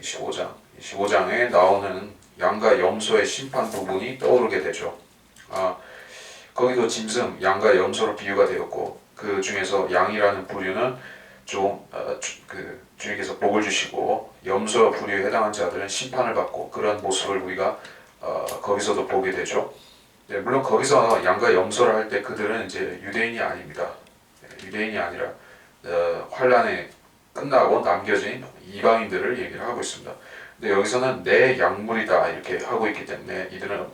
Speaker 1: 25장에 나오는 양과 염소의 심판 부분이 떠오르게 되죠. 거기도 짐승, 양과 염소로 비유가 되었고 그 중에서 양이라는 부류는 주님께서 복을 주시고 염소 부류에 해당한 자들은 심판을 받고 그런 모습을 우리가 거기서도 보게 되죠. 물론 거기서 양과 염소를 할 때 그들은 이제 유대인이 아닙니다. 유대인이 아니라 환란에 끝나고 남겨진 이방인들을 얘기를 하고 있습니다. 근데 여기서는 내 양물이다 이렇게 하고 있기 때문에 이들은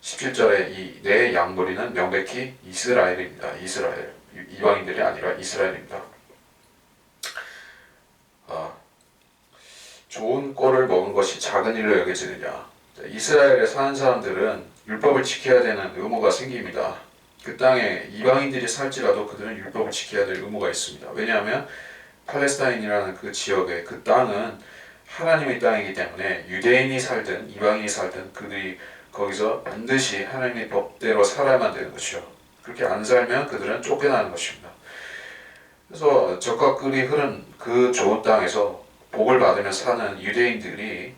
Speaker 1: 17절에 이 내 양물이는 명백히 이스라엘입니다. 이스라엘, 이방인들이 아니라 이스라엘입니다. 좋은 꼴을 먹은 것이 작은 일로 여겨지느냐. 이스라엘에 사는 사람들은 율법을 지켜야 되는 의무가 생깁니다. 그 땅에 이방인들이 살지라도 그들은 율법을 지켜야 될 의무가 있습니다. 왜냐하면 팔레스타인이라는 그 지역의 그 땅은 하나님의 땅이기 때문에 유대인이 살든 이방인이 살든 그들이 거기서 반드시 하나님의 법대로 살아야만 되는 것이요. 그렇게 안 살면 그들은 쫓겨나는 것입니다. 그래서 적과 꿀이 흐른 그 좋은 땅에서 복을 받으며 사는 유대인들이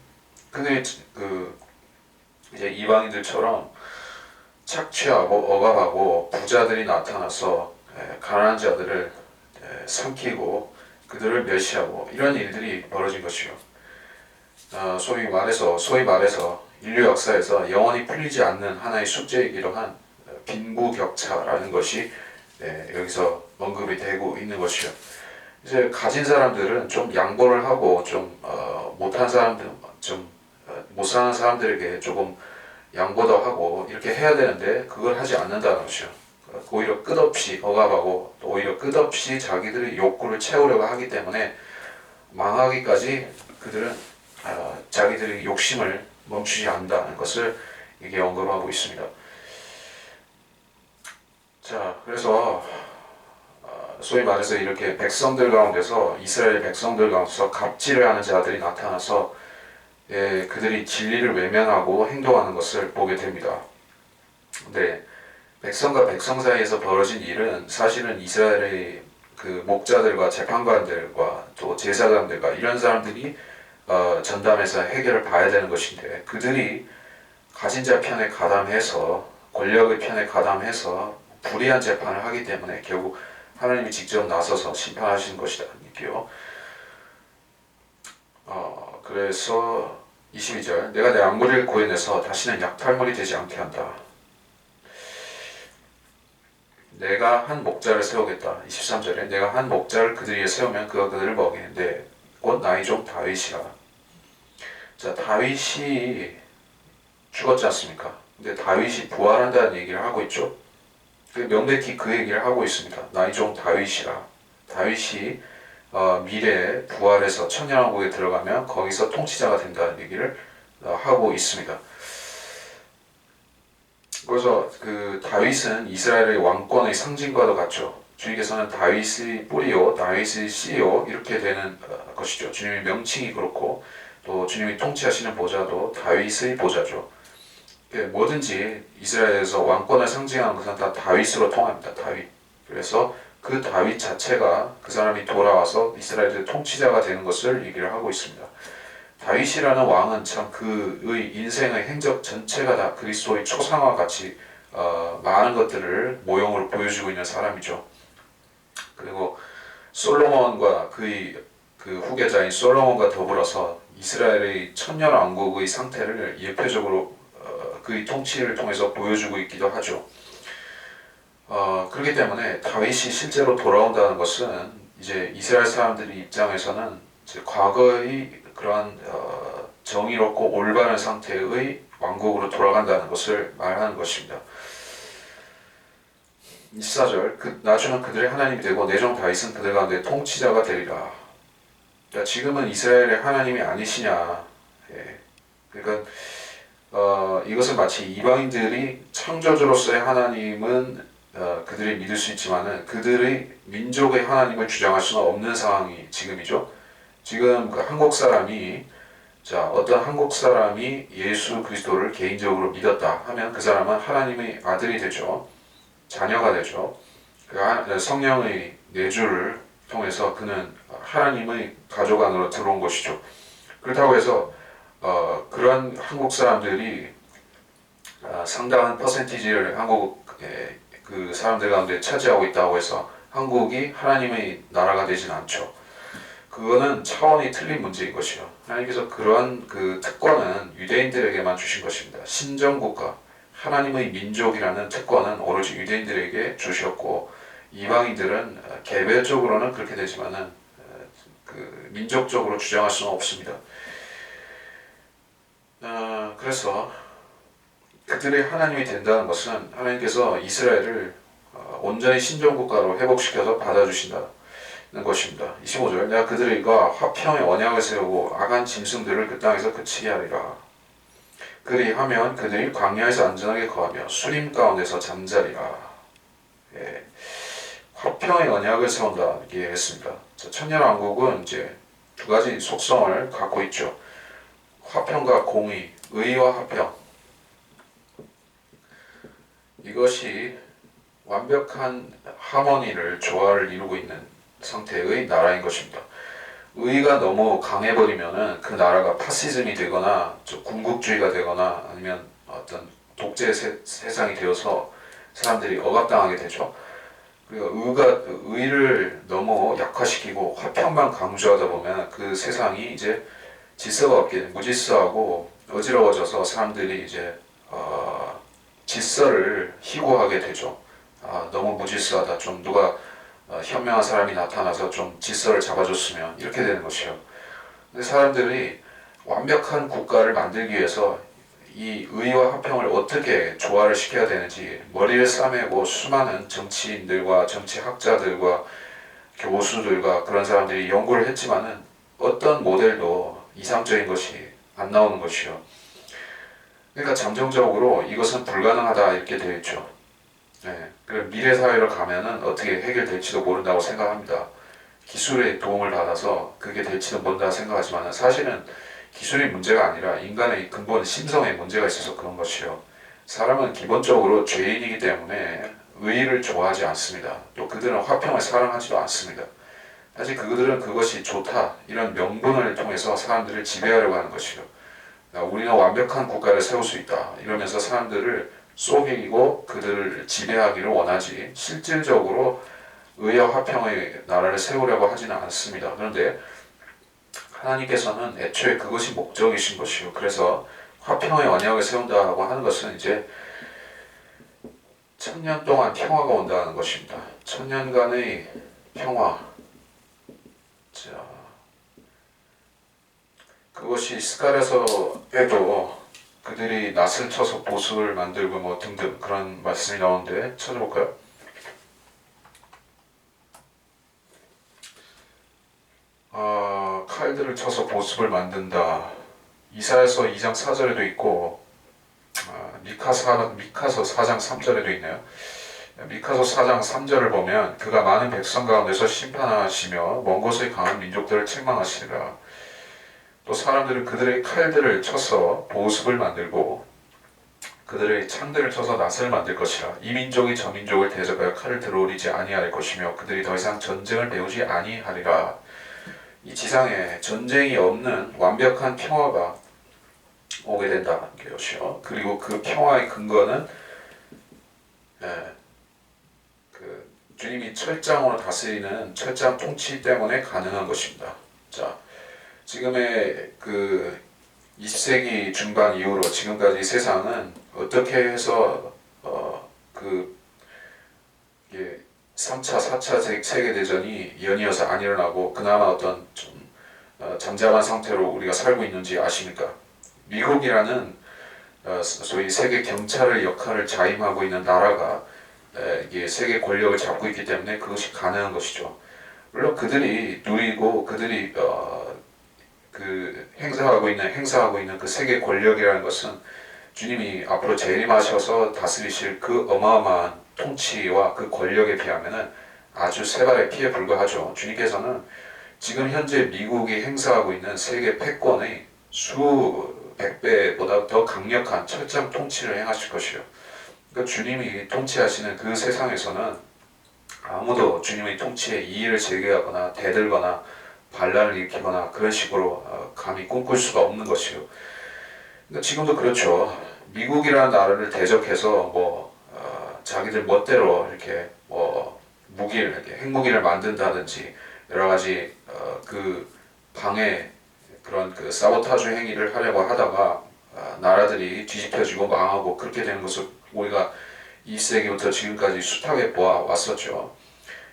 Speaker 1: 그들이 이제 이방인들처럼 착취하고 억압하고 부자들이 나타나서 가난한 자들을 삼키고 그들을 멸시하고 이런 일들이 벌어진 것이요. 소위 말해서 인류 역사에서 영원히 풀리지 않는 하나의 숙제이기도 한 빈부격차라는 것이 여기서 언급이 되고 있는 것이요. 이제 가진 사람들은 좀 양보를 하고 좀 못한 사람들, 못 사는 사람들에게 조금 양보도 하고 이렇게 해야 되는데 그걸 하지 않는다는 것이요. 오히려 끝없이 억압하고 또 오히려 끝없이 자기들의 욕구를 채우려고 하기 때문에 망하기까지 그들은 자기들의 욕심을 멈추지 않는다는 것을 이게 언급하고 있습니다. 자, 그래서 소위 말해서 이렇게 백성들 가운데서 이스라엘 백성들 가운데서 갑질을 하는 자들이 나타나서 그들이 진리를 외면하고 행동하는 것을 보게 됩니다. 근데 백성과 백성 사이에서 벌어진 일은 사실은 이스라엘의 그 목자들과 재판관들과 또 제사장들과 이런 사람들이 전담해서 해결을 봐야 되는 것인데 그들이 가진 자 편에 가담해서 권력의 편에 가담해서 불의한 재판을 하기 때문에 결국 하나님이 직접 나서서 심판하시는 것이다. 이게요. 그래서 22절 내가 내 양무리를 구해내서 다시는 약탈물이 되지 않게 한다. 내가 한 목자를 세우겠다. 23절에 내가 한 목자를 그들 위에 세우면 그가 그들을 먹이는데 곧 나의 종 다윗이라. 자, 다윗이 죽었지 않습니까? 근데 다윗이 부활한다는 얘기를 하고 있죠. 명백히 그 얘기를 하고 있습니다. 나의 종 다윗이라. 다윗이 미래에 부활해서 천년왕국에 들어가면 거기서 통치자가 된다는 얘기를 하고 있습니다. 그래서 그 다윗은 이스라엘의 왕권의 상징과도 같죠. 주님께서는 다윗의 뿌리요, 다윗의 씨요 이렇게 되는 것이죠. 주님의 명칭이 그렇고 또 주님이 통치하시는 보좌도 다윗의 보좌죠. 뭐든지 이스라엘에서 왕권을 상징하는 것은 다 다윗으로 통합니다. 다윗. 그래서 그 다윗 자체가 그 사람이 돌아와서 이스라엘의 통치자가 되는 것을 얘기를 하고 있습니다. 다윗이라는 왕은 참 그의 인생의 행적 전체가 다 그리스도의 초상화 같이 많은 것들을 모형으로 보여주고 있는 사람이죠. 그리고 솔로몬과 그의 그 후계자인 솔로몬과 더불어서 이스라엘의 천년왕국의 상태를 예표적으로 그의 통치를 통해서 보여주고 있기도 하죠. 그렇기 때문에 다윗이 실제로 돌아온다는 것은 이제 이스라엘 사람들의 입장에서는 이제 과거의 그러한 정의롭고 올바른 상태의 왕국으로 돌아간다는 것을 말하는 것입니다. 24절 나중은 그들의 하나님이 되고 내 종 다윗은 그들 가운데 통치자가 되리라. 그러니까 지금은 이스라엘의 하나님이 아니시냐. 그러니까 이것은 마치 이방인들이 창조주로서의 하나님은 그들이 믿을 수 있지만은 그들의 민족의 하나님을 주장할 수는 없는 상황이 지금이죠. 지금 그 한국 사람이 어떤 한국 사람이 예수 그리스도를 개인적으로 믿었다 하면 그 사람은 하나님의 아들이 되죠. 자녀가 되죠. 성령의 내주를 통해서 그는 하나님의 가족 안으로 들어온 것이죠. 그렇다고 해서 그런 한국 사람들이 상당한 퍼센티지를 한국 그 사람들 가운데 차지하고 있다고 해서 한국이 하나님의 나라가 되지는 않죠. 그거는 차원이 틀린 문제인 것이요. 하나님께서 그러한 그 특권은 유대인들에게만 주신 것입니다. 신정국가, 하나님의 민족이라는 특권은 오로지 유대인들에게 주셨고 이방인들은 개별적으로는 그렇게 되지만은 그 민족적으로 주장할 수는 없습니다. 그래서 그들의 하나님이 된다는 것은 하나님께서 이스라엘을 온전히 신정국가로 회복시켜서 받아주신다는 것입니다. 25절 내가 그들과 화평의 언약을 세우고 악한 짐승들을 그 땅에서 그치게 하리라. 그리하면 그들이 광야에서 안전하게 거하며 수림 가운데서 잠자리라. 화평의 언약을 세운다 이렇게 했습니다. 천년왕국은 이제 두 가지 속성을 갖고 있죠. 화평과 공의, 의와 화평. 이것이 완벽한 하모니를 조화를 이루고 있는 상태의 나라인 것입니다. 의가 너무 강해버리면은 그 나라가 파시즘이 되거나 군국주의가 되거나 아니면 어떤 독재 세상이 되어서 사람들이 억압당하게 되죠. 그리고 의를 너무 약화시키고 화평만 강조하다 보면 그 세상이 이제 질서가 없게 무질서하고 어지러워져서 사람들이 이제 질서를 희고하게 되죠. 너무 무질서하다. 좀 누가 현명한 사람이 나타나서 좀 질서를 잡아줬으면 이렇게 되는 것이요. 근데 사람들이 완벽한 국가를 만들기 위해서 이 의와 화평을 어떻게 조화를 시켜야 되는지 머리를 싸매고 수많은 정치인들과 정치학자들과 교수들과 그런 사람들이 연구를 했지만은 어떤 모델도 이상적인 것이 안 나오는 것이요. 그러니까 잠정적으로 이것은 불가능하다 이렇게 되어 있죠. 네, 미래 사회로 가면은 어떻게 해결될지도 모른다고 생각합니다. 기술의 도움을 받아서 그게 될지도 모른다 생각하지만 사실은 기술의 문제가 아니라 인간의 근본 심성에 문제가 있어서 그런 것이요. 사람은 기본적으로 죄인이기 때문에 의의를 좋아하지 않습니다. 또 그들은 화평을 사랑하지도 않습니다. 사실 그들은 그것이 좋다 이런 명분을 통해서 사람들을 지배하려고 하는 것이요. 우리는 완벽한 국가를 세울 수 있다 이러면서 사람들을 속이고 그들을 지배하기를 원하지 실질적으로 의와 화평의 나라를 세우려고 하지는 않습니다. 그런데 하나님께서는 애초에 그것이 목적이신 것이요. 그래서 화평의 언약을 세운다고 하는 것은 이제 1000년 동안 평화가 온다는 것입니다. 1000년간의 평화. 자, 그것이 스가랴서에도 그들이 낫을 쳐서 보석을 만들고 뭐 등등 그런 말씀이 나오는데 찾아볼까요? 칼들을 쳐서 보습을 만든다. 이사야서 2장 4절에도 있고 미카서 4장 3절에도 있네요. 미카서 4장 3절을 보면 그가 많은 백성 가운데서 심판하시며 먼 곳의 강한 민족들을 책망하시리라. 또 사람들은 그들의 칼들을 쳐서 보습을 만들고 그들의 창들을 쳐서 낫을 만들 것이라. 이 민족이 저 민족을 대적하여 칼을 들어올리지 아니할 것이며 그들이 더 이상 전쟁을 배우지 아니하리라. 이 지상에 전쟁이 없는 완벽한 평화가 오게 된다는 것이요. 그리고 그 평화의 근거는 주님이 철장으로 다스리는 철장 통치 때문에 가능한 것입니다. 자, 지금의 그 20세기 중반 이후로 지금까지 세상은 어떻게 해서 3차, 4차 세계대전이 연이어서 안 일어나고 그나마 어떤 좀 잠잠한 상태로 우리가 살고 있는지 아십니까? 미국이라는 소위 세계 경찰의 역할을 자임하고 있는 나라가 이게 세계 권력을 잡고 있기 때문에 그것이 가능한 것이죠. 물론 그들이 누리고 그들이 행사하고 있는 그 세계 권력이라는 것은 주님이 앞으로 재림하셔서 다스리실 그 어마어마한 통치와 그 권력에 비하면은 아주 세발의 피에 불과하죠. 주님께서는 지금 현재 미국이 행사하고 있는 세계 패권의 수백 배보다 더 강력한 철장 통치를 행하실 것이요. 그러니까 주님이 통치하시는 그 세상에서는 아무도 주님의 통치에 이의를 제기하거나 대들거나 반란을 일으키거나 그런 식으로 감히 꿈꿀 수가 없는 것이요. 그러니까 지금도 그렇죠. 미국이라는 나라를 대적해서 자기들 멋대로 이렇게 핵무기를 만든다든지 여러 가지 그 방해 그런 그 사보타주 행위를 하려고 하다가 나라들이 뒤집혀지고 망하고 그렇게 되는 것을 우리가 20세기부터 지금까지 숱하게 보아왔었죠.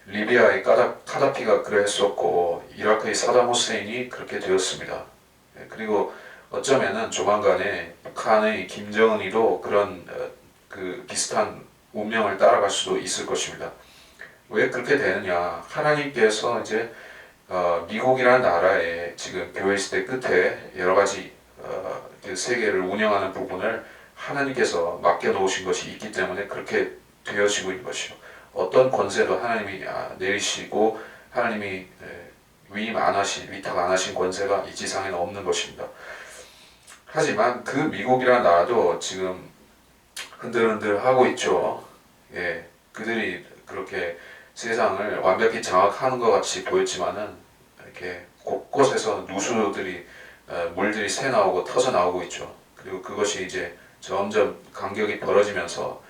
Speaker 1: 리비아의 카다피가 그랬었고 이라크의 사담 후세인이 그렇게 되었습니다. 그리고 어쩌면은 조만간에 북한의 김정은이도 그런 그 비슷한 운명을 따라갈 수도 있을 것입니다. 왜 그렇게 되느냐? 하나님께서 이제 미국이라는 나라에 지금 교회 시대 끝에 여러 가지 그 세계를 운영하는 부분을 하나님께서 맡겨놓으신 것이 있기 때문에 그렇게 되어지고 있는 것이요. 어떤 권세도 하나님이 내리시고 하나님이 위탁 안 하신 권세가 이 지상에는 없는 것입니다. 하지만 그 미국이라는 나라도 지금 흔들흔들 하고 있죠. 그들이 그렇게 세상을 완벽히 장악하는 것 같이 보였지만은 이렇게 곳곳에서 누수들이 물들이 새 나오고 터져 나오고 있죠. 그리고 그것이 이제 점점 간격이 벌어지면서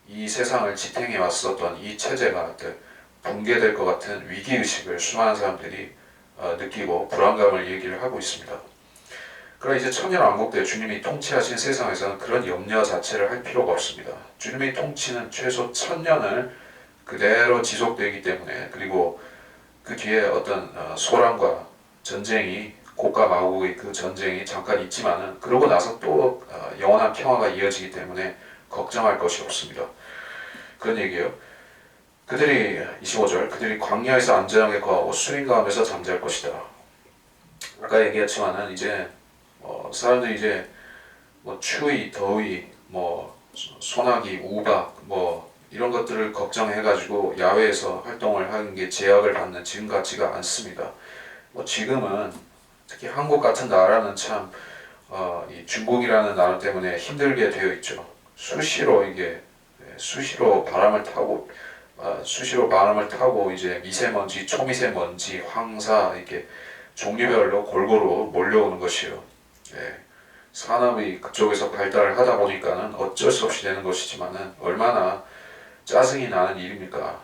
Speaker 1: 이 세상을 지탱해 왔었던 이 체제가 붕괴될 것 같은 위기의식을 수많은 사람들이 느끼고 불안감을 얘기를 하고 있습니다. 그러나 이제 천년왕국 때 주님이 통치하신 세상에서는 그런 염려 자체를 할 필요가 없습니다. 주님의 통치는 최소 1000년을 그대로 지속되기 때문에, 그리고 그 뒤에 어떤 소란과 전쟁이, 고가 마국의 그 전쟁이 잠깐 있지만은 그러고 나서 또 영원한 평화가 이어지기 때문에 걱정할 것이 없습니다. 그런 얘기예요. 그들이 25절, 그들이 광야에서 안전하게 거하고 수림 가운데서 잠잘 것이다. 아까 얘기했지만은 이제 사람들이 이제 추위, 더위, 소나기, 우박, 이런 것들을 걱정해가지고 야외에서 활동을 하는 게 제약을 받는 지금 같지가 않습니다. 지금은 특히 한국 같은 나라는 참 이 중국이라는 나라 때문에 힘들게 되어 있죠. 수시로 바람을 타고 이제 미세먼지, 초미세먼지, 황사 이렇게 종류별로 골고루 몰려오는 것이요. 산업이 그쪽에서 발달을 하다 보니까는 어쩔 수 없이 되는 것이지만은 얼마나 짜증이 나는 일입니까?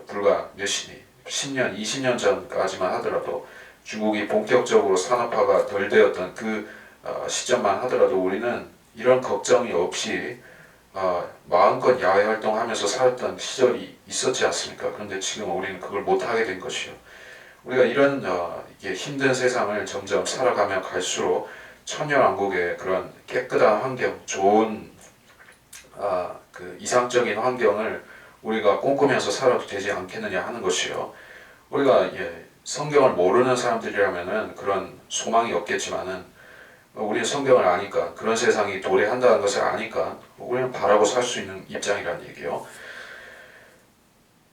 Speaker 1: 불과 10년, 20년 전까지만 하더라도 중국이 본격적으로 산업화가 덜 되었던 그 시점만 하더라도 우리는 이런 걱정이 없이 마음껏 야외 활동하면서 살았던 시절이 있었지 않습니까? 그런데 지금 우리는 그걸 못하게 된 것이요. 우리가 이런 이게 힘든 세상을 점점 살아가면 갈수록 천년왕국의 그런 깨끗한 환경, 좋은 그 이상적인 환경을 우리가 꿈꾸면서 살아도 되지 않겠느냐 하는 것이요. 우리가 성경을 모르는 사람들이라면은 그런 소망이 없겠지만은 우리는 성경을 아니까, 그런 세상이 도래한다는 것을 아니까 우리는 바라고 살 수 있는 입장이라는 얘기요.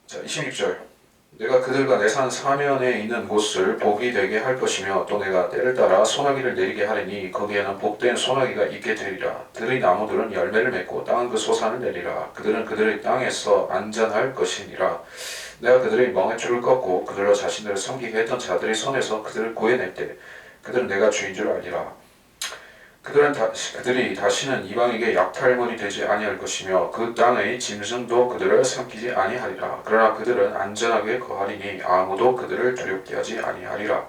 Speaker 1: 자, 26절. 내가 그들과 내 산 사면에 있는 곳을 복이 되게 할 것이며 또 내가 때를 따라 소나기를 내리게 하리니 거기에는 복된 소나기가 있게 되리라. 들의 나무들은 열매를 맺고 땅은 그 소산을 내리라. 그들은 그들의 땅에서 안전할 것이니라. 내가 그들의 멍에줄을 꺾고 그들로 자신들을 섬기게 했던 자들의 손에서 그들을 구해낼 때 그들은 내가 주인 줄 알리라. 그들이 다시는 이방에게 약탈물이 되지 아니할 것이며 그 땅의 짐승도 그들을 삼키지 아니하리라. 그러나 그들은 안전하게 거하리니 아무도 그들을 두렵게 하지 아니하리라.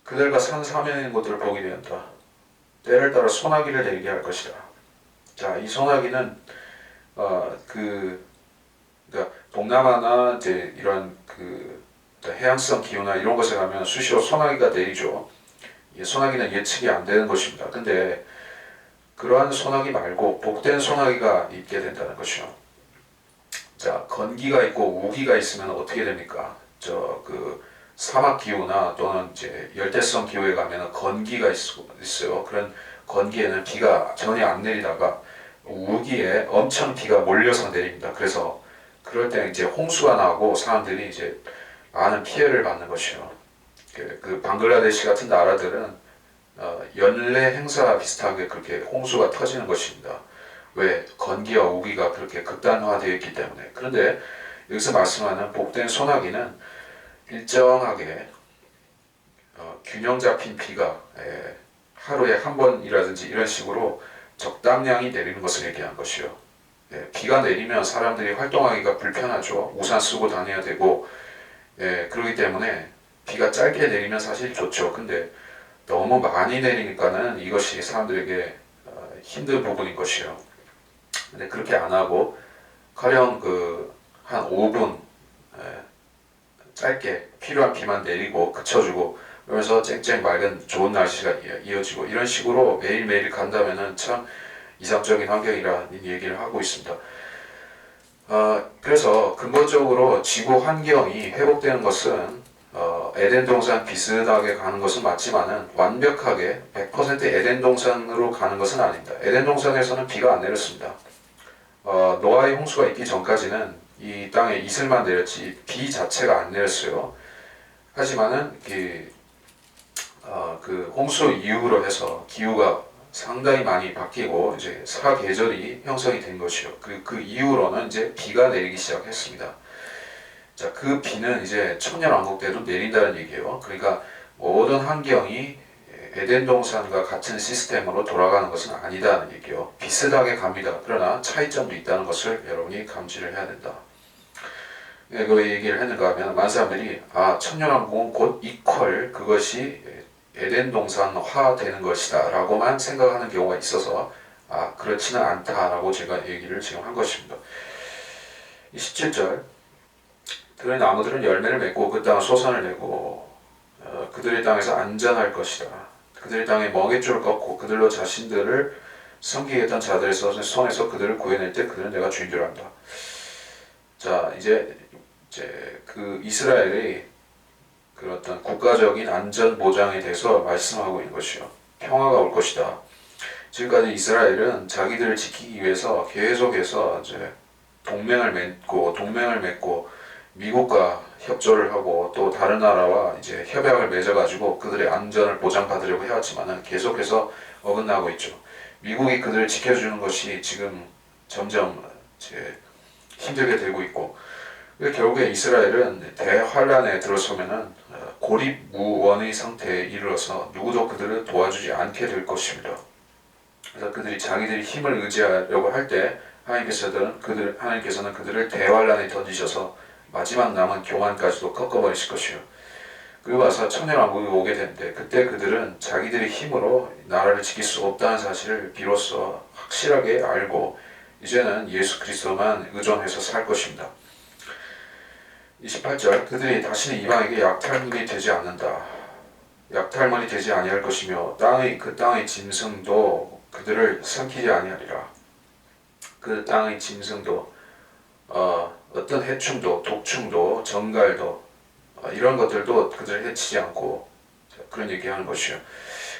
Speaker 1: 그들과 산 사면에 있는 곳들을 보게 되었다. 때를 따라 소나기를 내리게 할 것이다. 자, 이 소나기는 그러니까 동남아나 이제 이런 해양성 기후나 이런 곳에 가면 수시로 소나기가 내리죠. 소나기는 예측이 안 되는 것입니다. 근데 그러한 소나기 말고 복된 소나기가 있게 된다는 것이요. 자, 건기가 있고 우기가 있으면 어떻게 됩니까? 사막 기후나 또는 이제 열대성 기후에 가면 건기가 있어요. 그런 건기에는 비가 전혀 안 내리다가 우기에 엄청 비가 몰려서 내립니다. 그래서 그럴 때 이제 홍수가 나고 사람들이 이제 많은 피해를 받는 것이요. 그 방글라데시 같은 나라들은 연례 행사 비슷하게 그렇게 홍수가 터지는 것입니다. 왜? 건기와 우기가 그렇게 극단화되어 있기 때문에. 그런데 여기서 말씀하는 복된 소나기는 일정하게 균형 잡힌 비가 하루에 한 번이라든지 이런 식으로 적당량이 내리는 것을 얘기한 것이요. 비가 내리면 사람들이 활동하기가 불편하죠. 우산 쓰고 다녀야 되고 그렇기 때문에 비가 짧게 내리면 사실 좋죠. 근데 너무 많이 내리니까는 이것이 사람들에게 힘든 부분인 것이요. 근데 그렇게 안 하고 가령 한 5분 짧게 필요한 비만 내리고 그쳐주고 그러면서 쨍쨍 맑은 좋은 날씨가 이어지고 이런 식으로 매일매일 간다면은 참 이상적인 환경이라는 얘기를 하고 있습니다. 그래서 근본적으로 지구 환경이 회복되는 것은 에덴 동산 비슷하게 가는 것은 맞지만은 완벽하게 100% 에덴 동산으로 가는 것은 아닙니다. 에덴 동산에서는 비가 안 내렸습니다. 노아의 홍수가 있기 전까지는 이 땅에 이슬만 내렸지 비 자체가 안 내렸어요. 하지만은 그 홍수 이후로 해서 기후가 상당히 많이 바뀌고 이제 사계절이 형성이 된 것이요. 그 이후로는 이제 비가 내리기 시작했습니다. 자, 그 비는 이제 천년왕국 때도 내린다는 얘기예요. 그러니까 모든 환경이 에덴 동산과 같은 시스템으로 돌아가는 것은 아니다는 얘기요. 비슷하게 갑니다. 그러나 차이점도 있다는 것을 여러분이 감지를 해야 된다. 그 얘기를 했는가 하면 많은 사람들이 천년왕국은 곧 이퀄 그것이 에덴 동산화 되는 것이다 라고만 생각하는 경우가 있어서 그렇지는 않다라고 제가 얘기를 지금 한 것입니다. 17절 그의 나무들은 열매를 맺고 그 땅은 소산을 내고 그들의 땅에서 안전할 것이다. 그들의 땅에 멍에줄을 꺾고 그들로 자신들을 섬기겠던 자들의 손에서 그들을 구해낼 때 그들은 내가 주인 줄 안다. 자 이제 그 이스라엘의 그 어떤 국가적인 안전 보장에 대해서 말씀하고 있는 것이요. 평화가 올 것이다. 지금까지 이스라엘은 자기들을 지키기 위해서 계속해서 이제 동맹을 맺고 미국과 협조를 하고 또 다른 나라와 이제 협약을 맺어가지고 그들의 안전을 보장받으려고 해왔지만은 계속해서 어긋나고 있죠. 미국이 그들을 지켜주는 것이 지금 점점 이제 힘들게 되고 있고, 결국에 이스라엘은 대환란에 들어서면은 고립무원의 상태에 이르러서 누구도 그들을 도와주지 않게 될 것입니다. 그래서 그들이 자기들이 힘을 의지하려고 할 때 하나님께서는 그들을 대환란에 던지셔서 마지막 남은 교만까지도 꺾어버리실 것이요. 그리고 와서 천년왕국이 오게 되는데 그때 그들은 자기들의 힘으로 나라를 지킬 수 없다는 사실을 비로소 확실하게 알고 이제는 예수 그리스도만 의존해서 살 것입니다. 28절 그들이 다시는 이방에게 약탈물이 되지 않는다. 약탈물이 되지 아니할 것이며 그 땅의 짐승도 그들을 삼키지 아니하리라. 그 땅의 짐승도 어떤 해충도 독충도 정갈도 이런 것들도 그들을 해치지 않고 그런 얘기하는 것이요.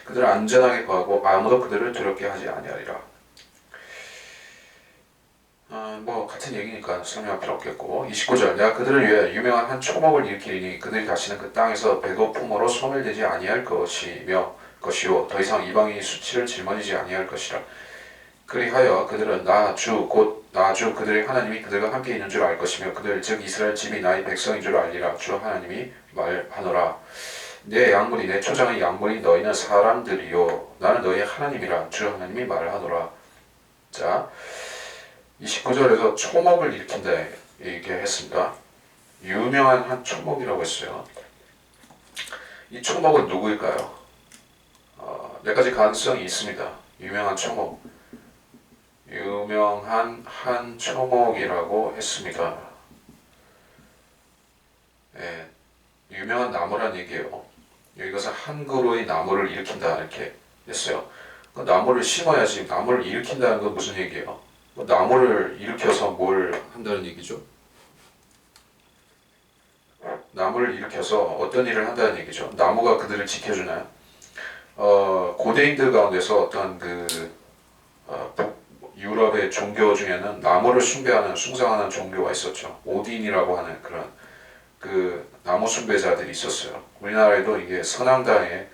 Speaker 1: 그들을 안전하게 구하고 아무도 그들을 두렵게 하지 아니하리라. 같은 얘기니까 설명할 필요 없겠고 29절 내가 그들을 위해 유명한 한 초목을 일으키리니 그들이 다시는 그 땅에서 배고픔으로 소멸되지 아니할 것이요 더 이상 이방인의 수치를 짊어지지 아니할 것이라. 그리하여 그들은 나 주 그들의 하나님이 그들과 함께 있는 줄 알 것이며 그들 즉 이스라엘 집이 나의 백성인 줄 알리라. 주 하나님이 말하노라. 내 양물이 내 초장의 양물이 너희는 사람들이요 나는 너희의 하나님이라. 주 하나님이 말하노라. 자 29절에서 초목을 일으킨다 얘기했습니다. 유명한 한 초목이라고 했어요. 이 초목은 누구일까요? 몇 가지 가능성이 있습니다. 유명한 초목. 유명한 한 초목이라고 했습니다. 유명한 나무란 얘기예요. 여기서 한 그루의 나무를 일으킨다 이렇게 했어요. 그 나무를 심어야지. 나무를 일으킨다는 건 무슨 얘기예요? 나무를 일으켜서 뭘 한다는 얘기죠? 나무를 일으켜서 어떤 일을 한다는 얘기죠? 나무가 그들을 지켜주나요? 고대인들 가운데서 어떤 유럽의 종교 중에는 나무를 숭상하는 종교가 있었죠. 오딘이라고 하는 그런 나무 숭배자들이 있었어요. 우리나라에도 이게 선앙당에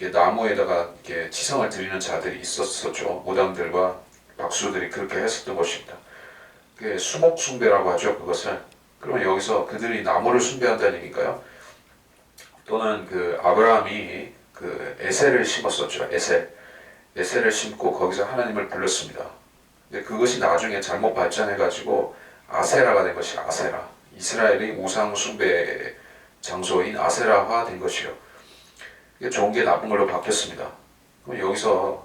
Speaker 1: 나무에다가 이렇게 치성을 드리는 자들이 있었었죠. 무당들과 박수들이 그렇게 했었던 것입니다. 그게 수목 숭배라고 하죠. 그것을. 그러면 여기서 그들이 나무를 숭배한다는 얘기인가요? 또는 아브라함이 에셀을 심었었죠. 에셀을 심고 거기서 하나님을 불렀습니다. 근데 그것이 나중에 잘못 발전해가지고 아세라가 된 것이 아세라. 이스라엘의 우상 숭배 장소인 아세라화 된 것이요. 이게 좋은 게 나쁜 걸로 바뀌었습니다. 그럼 여기서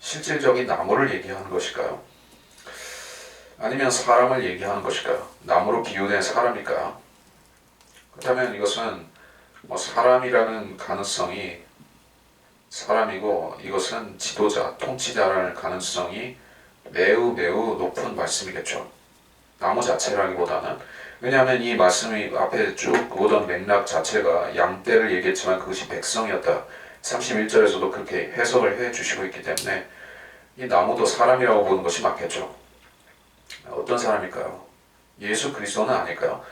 Speaker 1: 실질적인 나무를 얘기하는 것일까요? 아니면 사람을 얘기하는 것일까요? 나무로 비유된 사람일까요? 그렇다면 이것은 사람이라는 가능성이 사람이고 이것은 지도자, 통치자라는 가능성이 매우 높은 말씀이겠죠. 나무 자체라기보다는. 왜냐하면 이 말씀이 앞에 쭉 보던 맥락 자체가 양떼를 얘기했지만 그것이 백성이었다. 31절에서도 그렇게 해석을 해주시고 있기 때문에 이 나무도 사람이라고 보는 것이 맞겠죠. 어떤 사람일까요? 예수 그리스도는 아닐까요?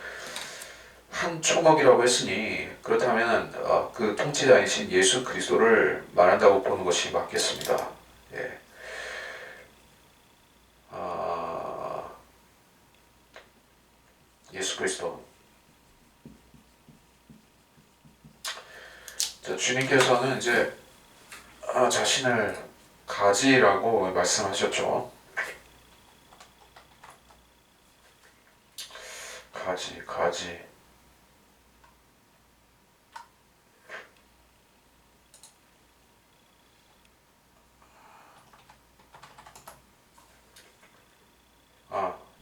Speaker 1: 한 초목이라고 했으니 그렇다면 그 통치자이신 예수 그리스도를 말한다고 보는 것이 맞겠습니다. 예. 예수 그리스도. 자, 주님께서는 이제 자신을 가지라고 말씀하셨죠. 가지.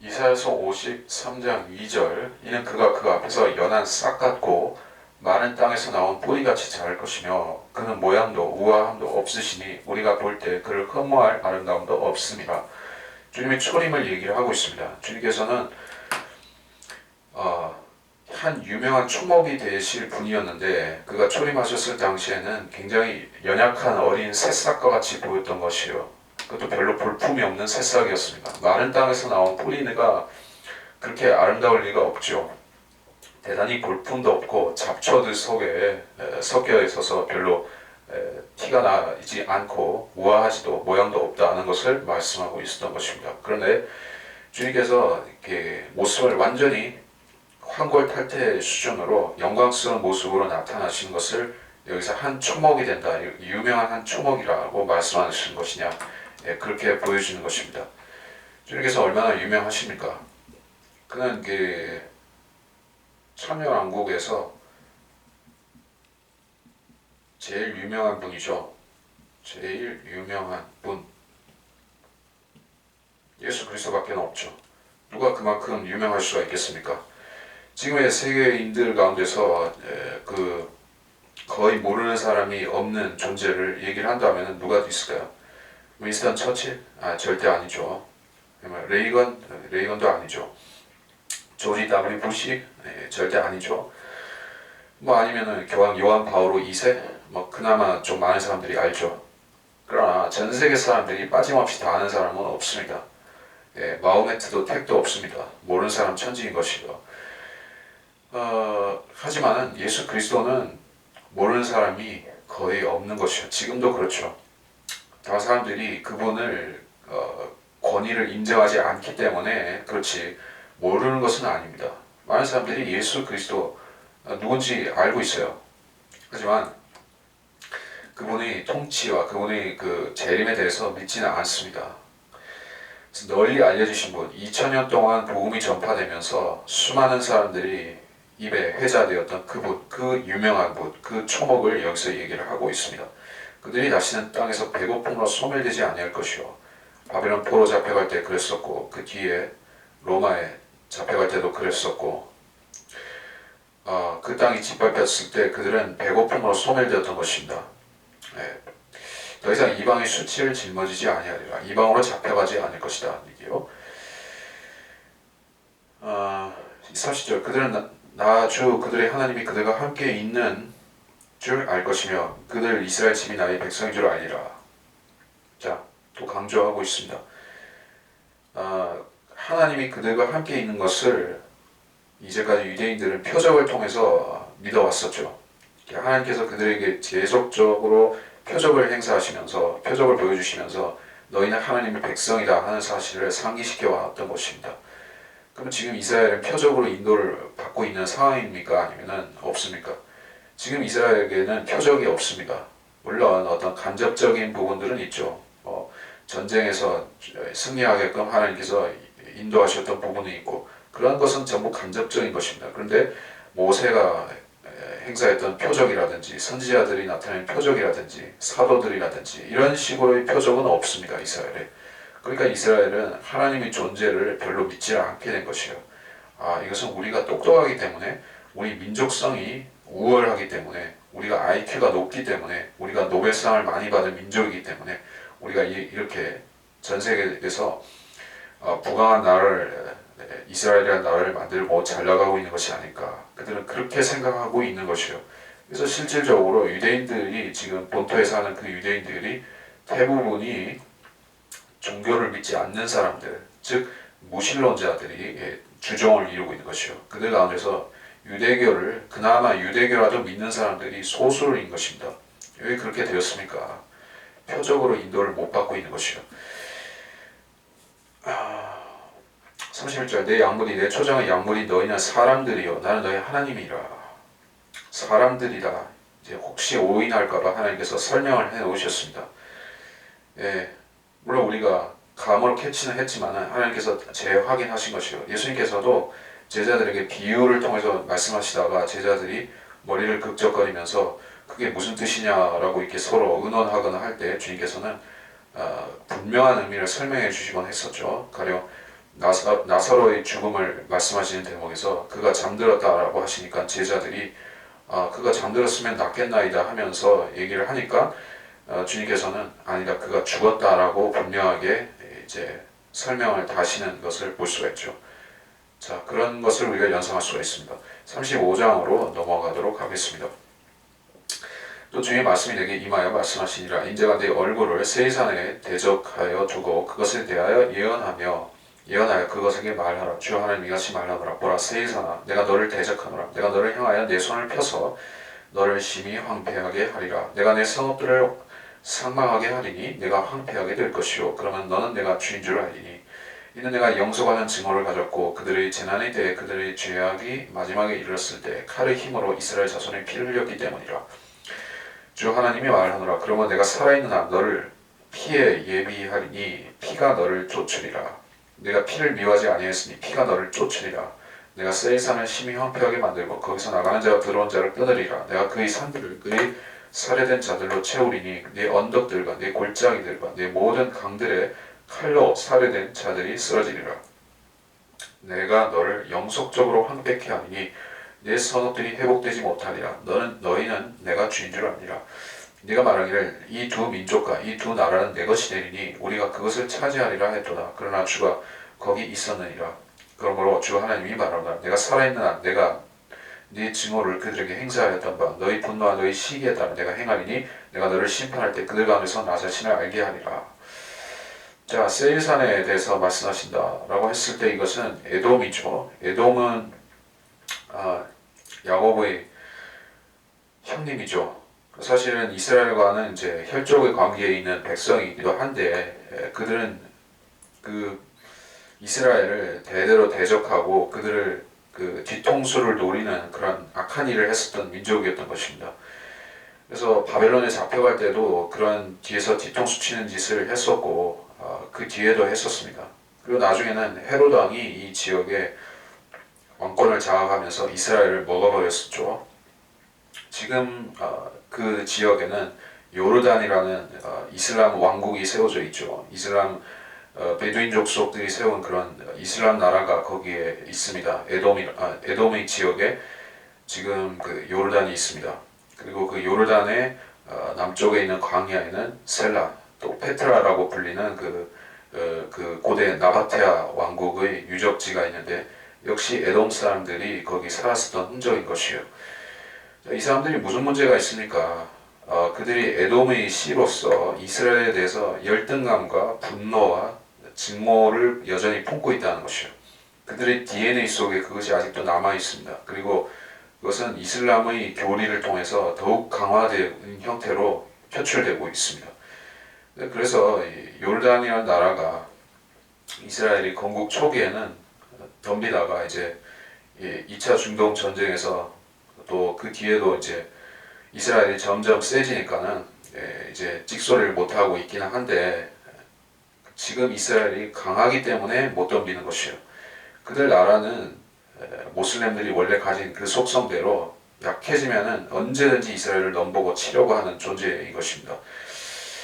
Speaker 1: 이사야서 53장 2절 이는 그가 그 앞에서 연한 싹 같고 마른 땅에서 나온 뿌리같이 자랄 것이며 그는 모양도 우아함도 없으시니 우리가 볼 때 그를 흠모할 아름다움도 없습니다. 주님의 초림을 얘기를 하고 있습니다. 주님께서는 한 유명한 초목이 되실 분이었는데 그가 초림하셨을 당시에는 굉장히 연약한 어린 새싹과 같이 보였던 것이요. 그것도 별로 볼품이 없는 새싹이었습니다. 마른 땅에서 나온 뿌리가 그렇게 아름다울 리가 없죠. 대단히 볼품도 없고 잡초들 속에 섞여 있어서 별로 티가 나지 않고 우아하지도 모양도 없다는 것을 말씀하고 있었던 것입니다. 그런데 주님께서 이렇게 모습을 완전히 황골탈태 수준으로 영광스러운 모습으로 나타나신 것을 여기서 한 초목이 된다, 유명한 한 초목이라고 말씀하시는 것이냐, 그렇게 보여주는 것입니다. 주님께서 얼마나 유명하십니까? 그는 천년왕국에서 제일 유명한 분이죠. 제일 유명한 분. 예수 그리스도밖에 없죠. 누가 그만큼 유명할 수가 있겠습니까? 지금의 세계인들 가운데서 거의 모르는 사람이 없는 존재를 얘기를 한다면 누가 있을까요? 윈스턴 처칠? 절대 아니죠. 레이건도 아니죠. 조지 W 부시? 절대 아니죠. 아니면은 교황 요한 바오로 2세? 그나마 좀 많은 사람들이 알죠. 그러나 전 세계 사람들이 빠짐없이 다 아는 사람은 없습니다. 마호메트도 택도 없습니다. 모르는 사람 천지인 것이죠. 하지만은 예수 그리스도는 모르는 사람이 거의 없는 것이죠. 지금도 그렇죠. 다 사람들이 그분을 권위를 인정하지 않기 때문에 그렇지 모르는 것은 아닙니다. 많은 사람들이 예수 그리스도 누군지 알고 있어요. 하지만 그분의 통치와 그분의 그 재림에 대해서 믿지는 않습니다. 널리 알려주신 분, 2000년 동안 복음이 전파되면서 수많은 사람들이 입에 회자되었던 그분, 그 유명한 분, 그 초목을 여기서 얘기를 하고 있습니다. 그들이 다시는 땅에서 배고픔으로 소멸되지 아니할 것이요. 바벨론 포로 잡혀갈 때 그랬었고 그 뒤에 로마에 잡혀갈 때도 그랬었고 그 땅이 짓밟혔을 때 그들은 배고픔으로 소멸되었던 것입니다. 더 이상 이방의 수치를 짊어지지 아니하리라. 이방으로 잡혀가지 않을 것이다. 이게요. 40절 그들은 나 주 그들의 하나님이 그들과 함께 있는 줄 알 것이며 그들 이스라엘 집이 나의 백성인 줄 알리라. 자, 또 강조하고 있습니다. 하나님이 그들과 함께 있는 것을 이제까지 유대인들은 표적을 통해서 믿어왔었죠. 하나님께서 그들에게 계속적으로 표적을 행사하시면서 표적을 보여주시면서 너희는 하나님의 백성이다 하는 사실을 상기시켜 왔던 것입니다. 그럼 지금 이스라엘은 표적으로 인도를 받고 있는 상황입니까? 아니면 없습니까? 지금 이스라엘에게는 표적이 없습니다. 물론 어떤 간접적인 부분들은 있죠. 전쟁에서 승리하게끔 하나님께서 인도하셨던 부분이 있고 그런 것은 전부 간접적인 것입니다. 그런데 모세가 행사했던 표적이라든지 선지자들이 나타낸 표적이라든지 사도들이라든지 이런 식으로의 표적은 없습니다. 이스라엘에. 그러니까 이스라엘은 하나님의 존재를 별로 믿지 않게 된 것이에요. 이것은 우리가 똑똑하기 때문에 우리 민족성이 우월하기 때문에 우리가 IQ가 높기 때문에 우리가 노벨상을 많이 받은 민족이기 때문에 우리가 이렇게 전 세계에서 부강한 나라를 이스라엘이라는 나라를 만들고 잘 나가고 있는 것이 아닐까. 그들은 그렇게 생각하고 있는 것이요. 그래서 실질적으로 유대인들이 지금 본토에 사는 그 유대인들이 대부분이 종교를 믿지 않는 사람들, 즉 무신론자들이 주종을 이루고 있는 것이요. 그들 가운데서 유대교를 그나마 유대교라도 믿는 사람들이 소수인 것입니다. 왜 그렇게 되었습니까? 표적으로 인도를 못 받고 있는 것이요. 31절 내 양물이 내 초장의 양물이 너희는 사람들이요 나는 너희 하나님이라. 사람들이다. 이제 혹시 오인할까봐 하나님께서 설명을 해 놓으셨습니다. 예, 물론 우리가 감으로 캐치는 했지만 하나님께서 재확인하신 것이요. 예수님께서도 제자들에게 비유를 통해서 말씀하시다가 제자들이 머리를 극적거리면서 그게 무슨 뜻이냐라고 이렇게 서로 의논하거나 할 때 주님께서는 분명한 의미를 설명해 주시곤 했었죠. 가령 나사로의 죽음을 말씀하시는 대목에서 그가 잠들었다라고 하시니까 제자들이 그가 잠들었으면 낫겠나이다 하면서 얘기를 하니까 주님께서는 아니다, 그가 죽었다라고 분명하게 이제 설명을 하시는 것을 볼 수가 있죠. 자, 그런 것을 우리가 연상할 수가 있습니다. 35장으로 넘어가도록 하겠습니다. 또 주의 말씀이 내게 임하여 말씀하시니라. 인자가 네 얼굴을 세이산에 대적하여 두고 그것에 대하여 예언하여 그것에게 말하라. 주 하나님 이같이 말하노라. 보라, 세이산아, 내가 너를 대적하노라. 내가 너를 향하여 내 손을 펴서 너를 심히 황폐하게 하리라. 내가 내 성읍들을 상망하게 하리니 내가 황폐하게 될 것이요. 그러면 너는 내가 주인 줄 알리니. 이는 내가 영접하는 증오를 가졌고 그들의 재난의 때에 그들의 죄악이 마지막에 이르렀을 때 칼의 힘으로 이스라엘 자손의 피를 흘렸기 때문이라. 주 하나님이 말하노라. 그러면 내가 살아있는 한 너를 피에 예비하리니 피가 너를 쫓으리라. 내가 피를 미워하지 아니하였으니 피가 너를 쫓으리라. 내가 세이산을 심히 황폐하게 만들고 거기서 나가는 자와 들어온 자를 끊으리라. 내가 그의 산들을 그의 살해된 자들로 채우리니 내 언덕들과 내 골짜기들과 내 모든 강들에 칼로 살해된 자들이 쓰러지리라. 내가 너를 영속적으로 황폐케 하리니 내 성읍들이 회복되지 못하리라. 너희는 내가 주인 줄 아니라. 네가 말하기를 이 두 민족과 이 두 나라는 내 것이 되리니 우리가 그것을 차지하리라 했도다. 그러나 주가 거기 있었느니라. 그러므로 주 하나님이 말하노라. 내가 살아있는 한 내가 네 증오를 그들에게 행사하였던 바 너희 분노와 너희 시기에 따라 내가 행하리니 내가 너를 심판할 때 그들 가운데서 나 자신을 알게 하리라. 자, 세일산에 대해서 말씀하신다라고 했을 때 이것은 에돔이죠. 에돔은 야곱의 형님이죠. 사실은 이스라엘과는 이제 혈족의 관계에 있는 백성이기도 한데 그들은 그 이스라엘을 대대로 대적하고 그들을 그 뒤통수를 노리는 그런 악한 일을 했었던 민족이었던 것입니다. 그래서 바벨론에 잡혀갈 때도 그런 뒤에서 뒤통수 치는 짓을 했었고 그 뒤에도 했었습니다. 그리고 나중에는 헤롯 왕이 이 지역에 왕권을 장악하면서 이스라엘을 먹어버렸었죠. 지금 그 지역에는 요르단이라는 이슬람 왕국이 세워져 있죠. 이슬람 베두인 족속들이 세운 그런 이슬람 나라가 거기에 있습니다. 에돔의 지역에 지금 그 요르단이 있습니다. 그리고 그 요르단의 남쪽에 있는 광야에는 셀라, 또 페트라라고 불리는 그 고대 나바테아 왕국의 유적지가 있는데 역시 에돔 사람들이 거기 살았었던 흔적인 것이에요. 이 사람들이 무슨 문제가 있습니까? 그들이 에돔의 씨로서 이스라엘에 대해서 열등감과 분노와 증오를 여전히 품고 있다는 것이요. 그들의 DNA 속에 그것이 아직도 남아 있습니다. 그리고 그것은 이슬람의 교리를 통해서 더욱 강화된 형태로 표출되고 있습니다. 그래서 요르단이라는 나라가 이스라엘이 건국 초기에는 덤비다가 이제 2차 중동 전쟁에서 또 그 뒤에도 이제 이스라엘이 점점 세지니까는 이제 찍소리를 못 하고 있기는 한데 지금 이스라엘이 강하기 때문에 못 덤비는 것이에요. 그들 나라는 모슬렘들이 원래 가진 그 속성대로 약해지면은 언제든지 이스라엘을 넘보고 치려고 하는 존재인 것입니다.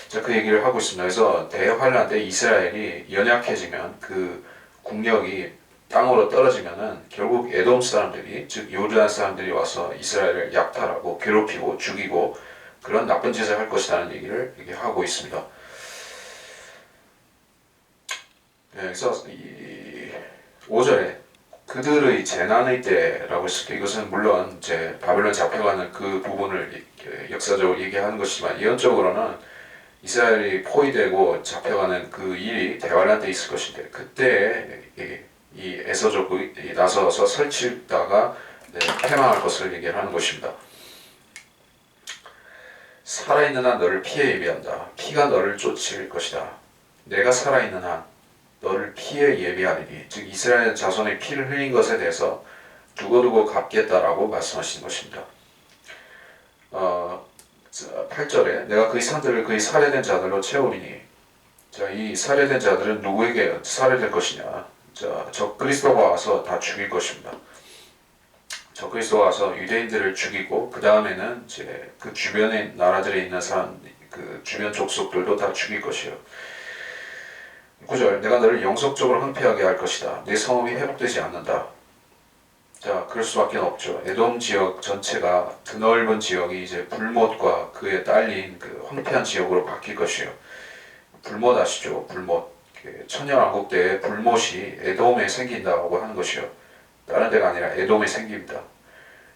Speaker 1: 자, 그 얘기를 하고 있습니다. 그래서 대환란 때 이스라엘이 연약해지면 그 국력이 땅으로 떨어지면은 결국 에돔 사람들이, 즉 요르단 사람들이 와서 이스라엘을 약탈하고 괴롭히고 죽이고 그런 나쁜 짓을 할 것이라는 얘기를 이렇게 하고 있습니다. 그래서 5절에 그들의 재난의 때라고 했을 때 이것은 물론 이제 바벨론 잡혀가는 그 부분을 역사적으로 얘기하는 것이지만 예언적으로는 이스라엘이 포위되고 잡혀가는 그 일이 대환란 때 있을 것인데 그때 이 에서족이 나서서 설치다가 패망할 것을 얘기를 하는 것입니다. 살아있는 한 너를 피해 예비한다. 피가 너를 쫓을 것이다. 내가 살아있는 한 너를 피해 예비하리니, 즉 이스라엘 자손의 피를 흘린 것에 대해서 두고두고 갚겠다라고 말씀하시는 것입니다. 8절에 내가 그의 산들을 그의 살해된 자들로 채우리니. 자, 이 살해된 자들은 누구에게 살해될 것이냐? 자, 적그리스도가 와서 다 죽일 것입니다. 적그리스도가 와서 유대인들을 죽이고 그 다음에는 이제 그 주변의 나라들에 있는 사람, 그 주변 족속들도 다 죽일 것이에요. 9절 내가 너를 영속적으로 황폐하게 할 것이다. 내 성읍이 회복되지 않는다. 자, 그럴 수밖에 없죠. 에돔 지역 전체가 드넓은 지역이 이제 불못과 그에 딸린 그 황폐한 지역으로 바뀔 것이에요. 불못 아시죠? 불못. 천년왕국 때 불못이 에돔에 생긴다고 하는 것이요. 다른 데가 아니라 에돔에 생깁니다.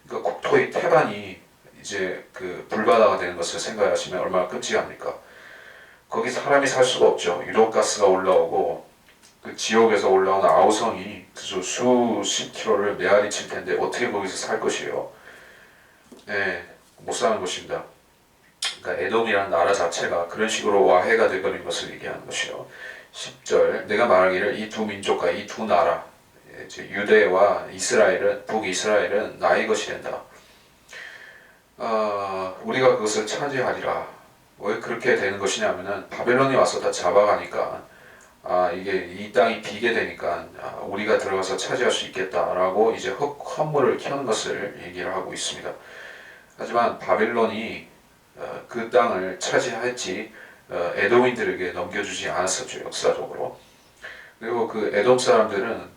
Speaker 1: 그러니까 국토의 태반이 이제 그 불바다가 되는 것을 생각하시면 얼마나 끔찍합니까? 거기 사람이 살 수가 없죠. 유독가스가 올라오고 그 지옥에서 올라오는 아우성이 수십 킬로를 메아리 칠 텐데 어떻게 거기서 살 것이에요? 네, 못 사는 것입니다. 그러니까 에돔이라는 나라 자체가 그런 식으로 와해가 되버린 것을 얘기하는 것이요. 10절 내가 말하기를 이 두 민족과 이 두 나라 유대와 이스라엘은 북이스라엘은 나의 것이 된다. 우리가 그것을 차지하리라. 왜 그렇게 되는 것이냐면은 바벨론이 와서 다 잡아가니까 이게 이 땅이 비게 되니까 우리가 들어가서 차지할 수 있겠다라고 이제 헛물을 켜는 것을 얘기를 하고 있습니다. 하지만 바벨론이 그 땅을 차지할지 에돔인들에게 넘겨주지 않았었죠. 역사적으로. 그리고 그 에돔 사람들은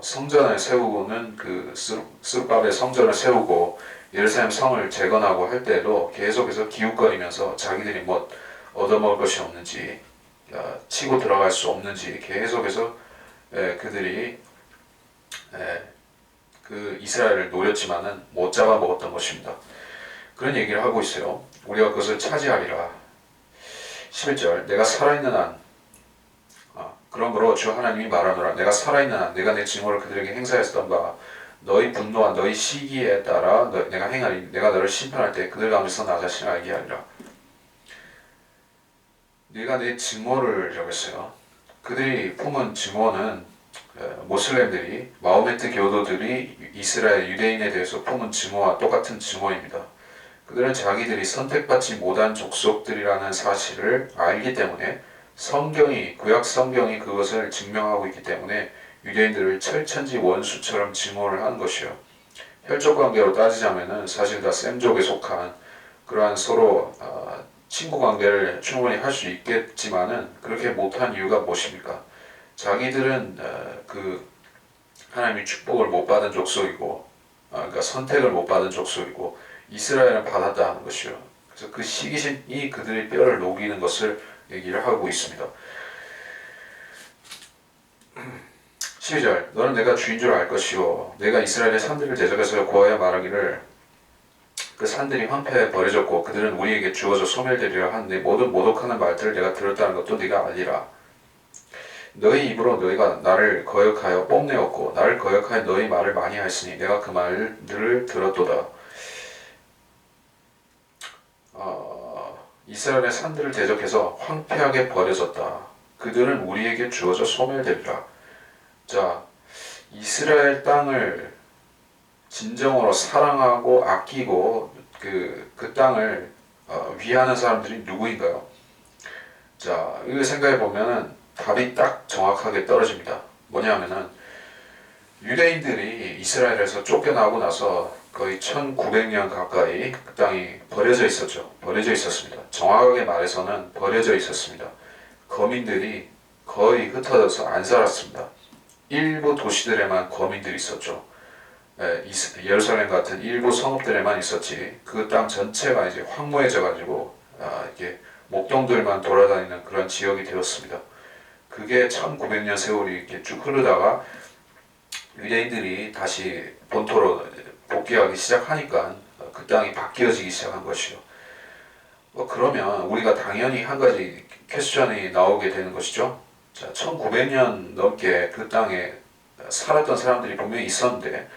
Speaker 1: 성전을 세우고는 그 스룹밥의 성전을 세우고 예루살렘 성을 재건하고 할 때도 계속해서 기웃거리면서 자기들이 뭐 얻어먹을 것이 없는지 치고 들어갈 수 없는지 계속해서 그들이 그 이스라엘을 노렸지만은 못 잡아먹었던 것입니다. 그런 얘기를 하고 있어요. 우리가 그것을 차지하리라. 11절 내가 살아있는 한 그러므로 주 하나님이 말하노라 내가 살아있는 한 내가 내 증오를 그들에게 행사했던 바 너희 분노와 너희 시기에 따라 내가 행하리 내가 너를 심판할 때 그들 가운데서 나 자신을 알게 하리라. 내가 내 증오를 적었어요. 그들이 품은 증오는 모슬렘들이 마호메트 교도들이 이스라엘 유대인에 대해서 품은 증오와 똑같은 증오입니다. 그들은 자기들이 선택받지 못한 족속들이라는 사실을 알기 때문에 구약 성경이 그것을 증명하고 있기 때문에 유대인들을 철천지 원수처럼 증오를 하는 것이요. 혈족 관계로 따지자면은 사실 다 셈족에 속한 그러한 서로 친구 관계를 충분히 할 수 있겠지만은 그렇게 못한 이유가 무엇입니까? 자기들은 그 하나님의 축복을 못 받은 족속이고, 그러니까 선택을 못 받은 족속이고 이스라엘은 받았다 하는 것이요. 그래서 그 시기심이 그들의 뼈를 녹이는 것을 얘기를 하고 있습니다. 12절 너는 내가 주인 줄 알 것이요 내가 이스라엘의 산들을 대적해서 고하여 말하기를 그 산들이 황폐에 버려졌고 그들은 우리에게 주어져 소멸되리라 한 내 모든 모독하는 말들을 내가 들었다는 것도 네가 알리라. 너희 입으로 너희가 나를 거역하여 뽐내었고 나를 거역하여 너희 말을 많이 하였으니 내가 그 말들을 들었도다. 이스라엘의 산들을 대적해서 황폐하게 버려졌다. 그들은 우리에게 주어져 소멸되리라. 자, 이스라엘 땅을 진정으로 사랑하고 아끼고 그 땅을 위하는 사람들이 누구인가요? 자, 이거 생각해 보면은 답이 딱 정확하게 떨어집니다. 뭐냐면은 유대인들이 이스라엘에서 쫓겨나고 나서 거의 1900년 가까이 그 땅이 버려져 있었죠. 버려져 있었습니다. 정확하게 말해서는 버려져 있었습니다. 거민들이 거의 흩어져서 안 살았습니다. 일부 도시들에만 거민들이 있었죠. 예루살렘 같은 일부 성읍들에만 있었지 그 땅 전체가 이제 황무해져 가지고 이게 목동들만 돌아다니는 그런 지역이 되었습니다. 그게 1900년 세월이 이렇게 쭉 흐르다가 유대인들이 다시 본토로 복귀하기 시작하니까 그 땅이 바뀌어지기 시작한 것이요. 그러면 우리가 당연히 한 가지 퀘스천이 나오게 되는 것이죠. 자, 1900년 넘게 그 땅에 살았던 사람들이 분명히 있었는데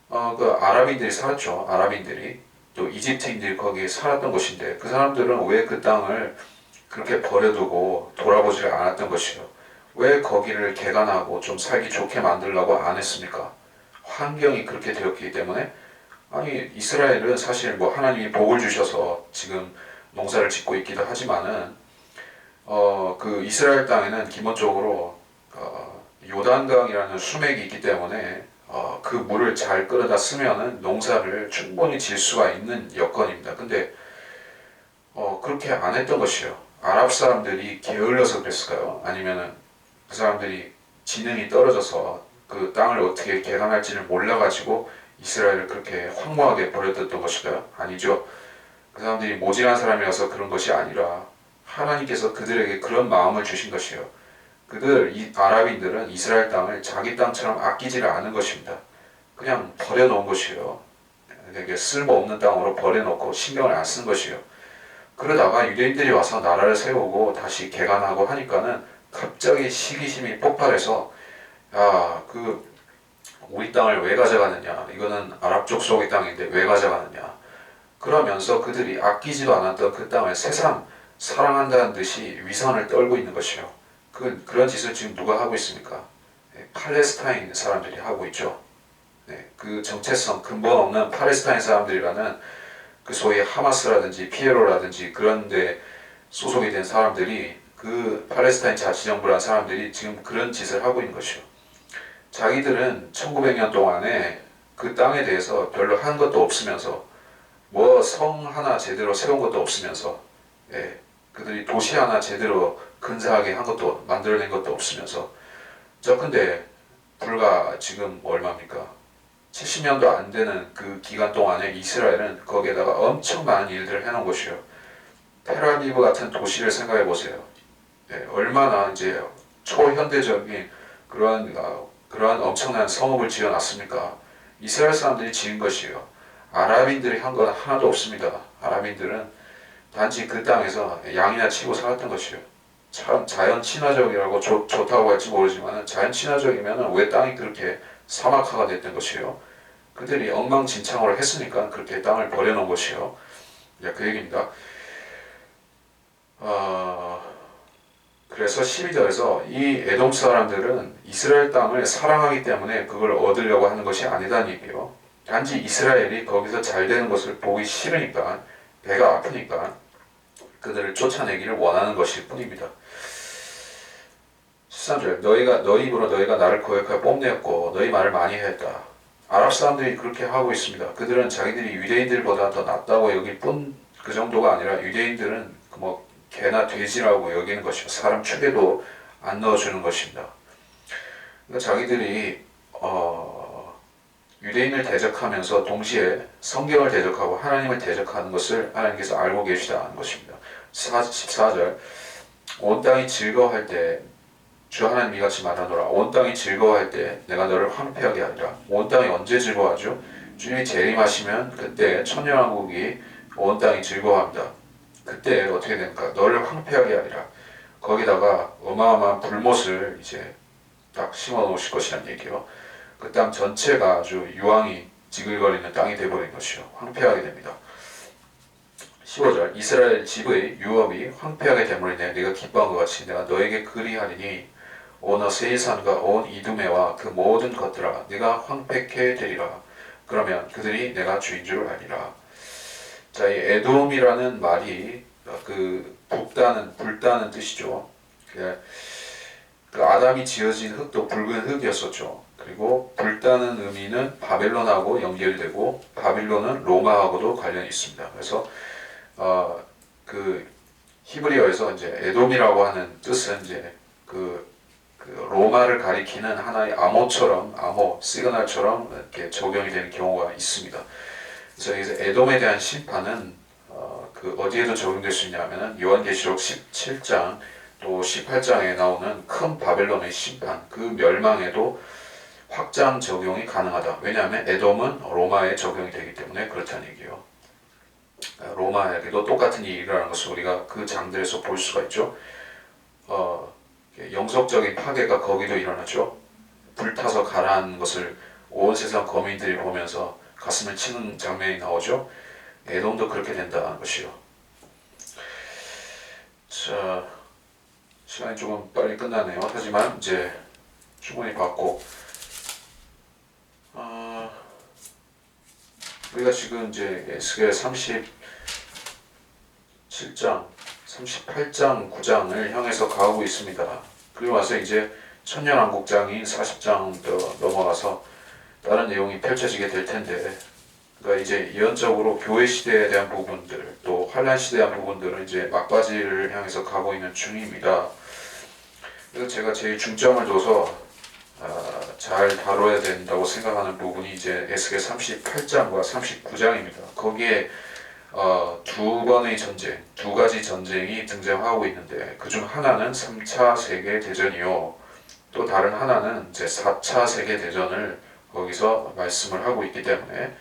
Speaker 1: 그 아랍인들이 살았죠. 아랍인들이 또 이집트인들이 거기에 살았던 곳인데 그 사람들은 왜 그 땅을 그렇게 버려두고 돌아보지 않았던 것이요. 왜 거기를 개간하고 좀 살기 좋게 만들려고 안 했습니까? 환경이 그렇게 되었기 때문에. 아니 이스라엘은 사실 뭐 하나님이 복을 주셔서 지금 농사를 짓고 있기도 하지만은 그 이스라엘 땅에는 기본적으로 요단강이라는 수맥이 있기 때문에 그 물을 잘 끌어다 쓰면은 농사를 충분히 질 수가 있는 여건입니다. 근데 그렇게 안 했던 것이요. 아랍 사람들이 게을러서 그랬을까요? 아니면은 그 사람들이 지능이 떨어져서 그 땅을 어떻게 개간할지를 몰라가지고 이스라엘을 그렇게 황무하게 버렸던 것일까요? 아니죠. 그 사람들이 모질한 사람이라서 그런 것이 아니라 하나님께서 그들에게 그런 마음을 주신 것이요. 이 아랍인들은 이스라엘 땅을 자기 땅처럼 아끼지를 않은 것입니다. 그냥 버려놓은 것이요. 되게 쓸모없는 땅으로 버려놓고 신경을 안 쓴 것이요. 그러다가 유대인들이 와서 나라를 세우고 다시 개간하고 하니까는 갑자기 시기심이 폭발해서 우리 땅을 왜 가져가느냐, 이거는 아랍 족속의 땅인데 왜 가져가느냐, 그러면서 그들이 아끼지도 않았던 그 땅을 새삼 사랑한다는 듯이 위선을 떨고 있는 것이요. 그런 짓을 지금 누가 하고 있습니까? 팔레스타인 사람들이 하고 있죠. 그 정체성 근본 없는 팔레스타인 사람들이라는 그 소위 하마스라든지 피에로라든지 그런데 소속이 된 사람들이, 그 팔레스타인 자치정부라는 사람들이 지금 그런 짓을 하고 있는 것이요. 자기들은 1900년 동안에 그 땅에 대해서 별로 한 것도 없으면서, 뭐 성 하나 제대로 세운 것도 없으면서, 그들이 도시 하나 제대로 근사하게 한 것도 만들어낸 것도 없으면서, 근데 불과 지금 얼마입니까? 70년도 안 되는 그 기간 동안에 이스라엘은 거기에다가 엄청 많은 일들을 해놓은 것이요. 텔아비브 같은 도시를 생각해 보세요. 얼마나 이제 초현대적인 그러한 엄청난 성읍을 지어놨습니까? 이스라엘 사람들이 지은 것이요. 아랍인들이 한 건 하나도 없습니다. 아랍인들은 단지 그 땅에서 양이나 치고 살았던 것이요. 참 자연 친화적이라고 좋다고 할지 모르지만 자연 친화적이면 왜 땅이 그렇게 사막화가 됐던 것이요. 그들이 엉망진창으로 했으니까 그렇게 땅을 버려놓은 것이요. 그 얘기입니다. 그래서 12절에서 이 에돔 사람들은 이스라엘 땅을 사랑하기 때문에 그걸 얻으려고 하는 것이 아니다는 얘기예요. 단지 이스라엘이 거기서 잘 되는 것을 보기 싫으니까, 배가 아프니까 그들을 쫓아내기를 원하는 것일 뿐입니다. 13절, 너희 입으로 너희가 나를 거역하여 뽐내었고 너희 말을 많이 했다. 아랍 사람들이 그렇게 하고 있습니다. 그들은 자기들이 유대인들보다 더 낫다고 여길 뿐, 그 정도가 아니라 유대인들은 뭐 개나 돼지라고 여기는 것이고 사람 축에도 안 넣어주는 것입니다. 그러니까 자기들이 유대인을 대적하면서 동시에 성경을 대적하고 하나님을 대적하는 것을 하나님께서 알고 계시다는 것입니다. 14절, 온 땅이 즐거워할 때 주 하나님 이같이 말하노라. 온 땅이 즐거워할 때 내가 너를 황폐하게 하리라. 온 땅이 언제 즐거워하죠? 주님이 재림하시면 그때 천년왕국이 온 땅이 즐거워합니다. 그때 어떻게 됩니까? 너를 황폐하게 하리라. 거기다가 어마어마한 불못을 이제 딱 심어 놓으실 것이라는 얘기요. 그 땅 전체가 아주 유황이 지글거리는 땅이 되어버린 것이요. 황폐하게 됩니다. 15절, 이스라엘 집의 유업이 황폐하게 되므로 내가 기뻐한 것 같이 내가 너에게 그리하리니 온 세이산과 온 이두메와 그 모든 것들아 네가 황폐케 되리라. 그러면 그들이 내가 주인 줄 알리라. 자, 이 에돔이라는 말이 그 불다는 뜻이죠. 그 아담이 지어진 흙도 붉은 흙이었었죠. 그리고 불다는 의미는 바벨론하고 연결되고 바빌론은 로마하고도 관련이 있습니다. 그래서 그 히브리어에서 이제 에돔이라고 하는 뜻은 이제 그 로마를 가리키는 하나의 암호, 시그널처럼 이렇게 적용이 되는 경우가 있습니다. 그래서 여기서 에돔에 대한 심판은 어디에도 적용될 수 있냐면은 요한계시록 17장 또 18장에 나오는 큰 바벨론의 심판, 그 멸망에도 확장 적용이 가능하다. 왜냐하면 에돔은 로마에 적용이 되기 때문에 그렇다는 얘기예요. 로마에게도 똑같은 일이 일어나는 것을 우리가 그 장들에서 볼 수가 있죠. 영속적인 파괴가 거기도 일어나죠. 불타서 가라앉는 것을 온 세상 거민들이 보면서 가슴을 치는 장면이 나오죠. 에돔도 그렇게 된다는 것이요. 자, 시간이 조금 빨리 끝나네요. 하지만 이제 충분히 봤고, 우리가 지금 이제 에스겔 37장 37장, 38장, 9장을 향해서 가고 있습니다. 그리고 와서 이제 천년왕국장인 40장도 넘어가서 다른 내용이 펼쳐지게 될 텐데, 그러니까 이제 예언적으로 교회 시대에 대한 부분들, 또 환란 시대에 대한 부분들은 이제 막바지를 향해서 가고 있는 중입니다. 그래서 제가 제일 중점을 둬서 잘 다뤄야 된다고 생각하는 부분이 이제 에스겔 38장과 39장입니다. 거기에 두 번의 전쟁, 두 가지 전쟁이 등장하고 있는데 그중 하나는 3차 세계대전이요. 또 다른 하나는 이제 4차 세계대전을 거기서 말씀을 하고 있기 때문에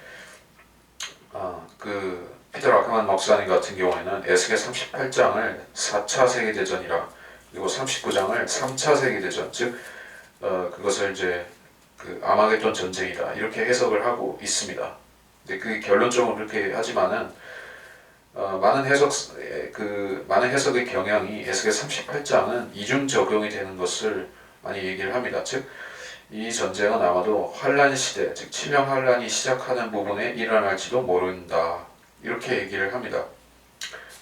Speaker 1: 그 피터 라크만 목사님 같은 경우에는 에스겔 38장을 4차 세계대전이라 그리고 39장을 3차 세계대전, 즉 그것을 이제 그 아마겟돈 전쟁이다 이렇게 해석을 하고 있습니다. 근데 그 결론적으로 그렇게 하지만은 많은 해석의 경향이 에스겔 38장은 이중 적용이 되는 것을 많이 얘기를 합니다. 즉 이 전쟁은 아마도 환란 시대, 즉 칠령 환란이 시작하는 부분에 일어날지도 모른다 이렇게 얘기를 합니다.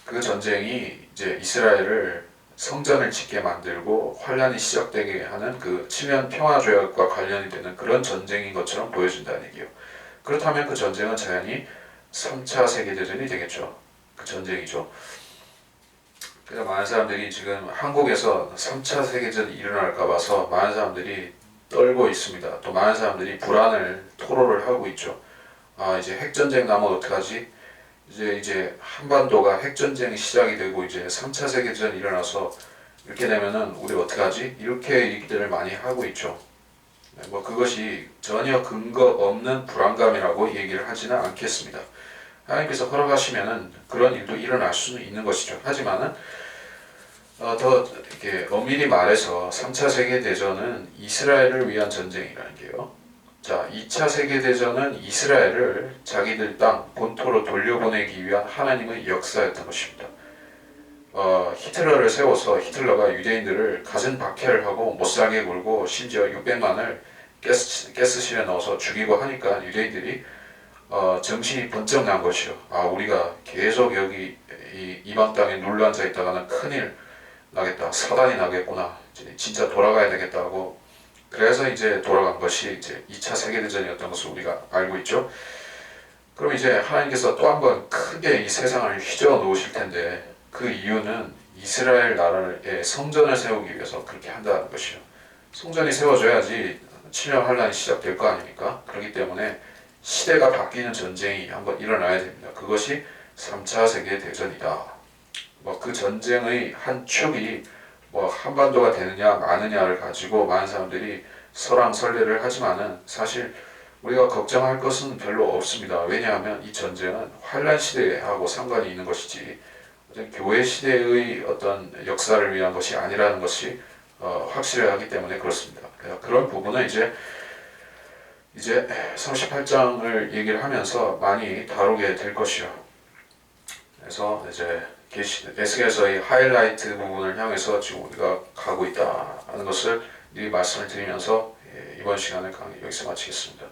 Speaker 1: 그 전쟁이 이제 이스라엘을 성전을 짓게 만들고 환란이 시작되게 하는 그 7년 평화조약과 관련이 되는 그런 전쟁인 것처럼 보여진다는 얘기예요. 그렇다면 그 전쟁은 자연히 3차 세계대전이 되겠죠. 그 전쟁이죠. 그래서 많은 사람들이 지금 한국에서 3차 세계대전이 일어날까 봐서 많은 사람들이 떨고 있습니다. 또 많은 사람들이 불안을 토로를 하고 있죠. 이제 핵전쟁 나면 어떡하지? 이제 한반도가 핵전쟁이 시작이 되고 이제 3차 세계대전이 일어나서 이렇게 되면은 우리 어떡하지? 이렇게 얘기들을 많이 하고 있죠. 뭐 그것이 전혀 근거 없는 불안감이라고 얘기를 하지는 않겠습니다. 하나님께서 허락하시면은 그런 일도 일어날 수는 있는 것이죠. 하지만은 더 이렇게 엄밀히 말해서 3차 세계대전은 이스라엘을 위한 전쟁이라는 게요. 자, 2차 세계대전은 이스라엘을 자기들 땅, 본토로 돌려보내기 위한 하나님의 역사였던 것입니다. 히틀러를 세워서 히틀러가 유대인들을 가슴 박해를 하고 못살게 굴고 심지어 600만을 가스실에 넣어서 죽이고 하니까 유대인들이 정신이 번쩍 난 것이요. 우리가 계속 여기 이방 땅에 눌러 앉아 있다가는 큰일 나겠다. 사단이 나겠구나. 진짜 돌아가야 되겠다고. 그래서 이제 돌아간 것이 이제 2차 세계대전이었던 것을 우리가 알고 있죠. 그럼 이제 하나님께서 또 한 번 크게 이 세상을 휘저어 놓으실 텐데 그 이유는 이스라엘 나라의 성전을 세우기 위해서 그렇게 한다는 것이요. 성전이 세워져야지 7년 환란이 시작될 거 아닙니까? 그렇기 때문에 시대가 바뀌는 전쟁이 한번 일어나야 됩니다. 그것이 3차 세계대전이다. 그 전쟁의 한 축이 한반도가 되느냐 마느냐를 가지고 많은 사람들이 설왕설래를 하지만은 사실 우리가 걱정할 것은 별로 없습니다. 왜냐하면 이 전쟁은 환란 시대하고 상관이 있는 것이지 교회 시대의 어떤 역사를 위한 것이 아니라는 것이 확실하기 때문에 그렇습니다. 그런 부분은 이제 38장을 얘기를 하면서 많이 다루게 될 것이요. 그래서 이제 에스겔서의 하이라이트 부분을 향해서 지금 우리가 가고 있다 하는 것을 미리 말씀을 드리면서 이번 시간을 강의 여기서 마치겠습니다.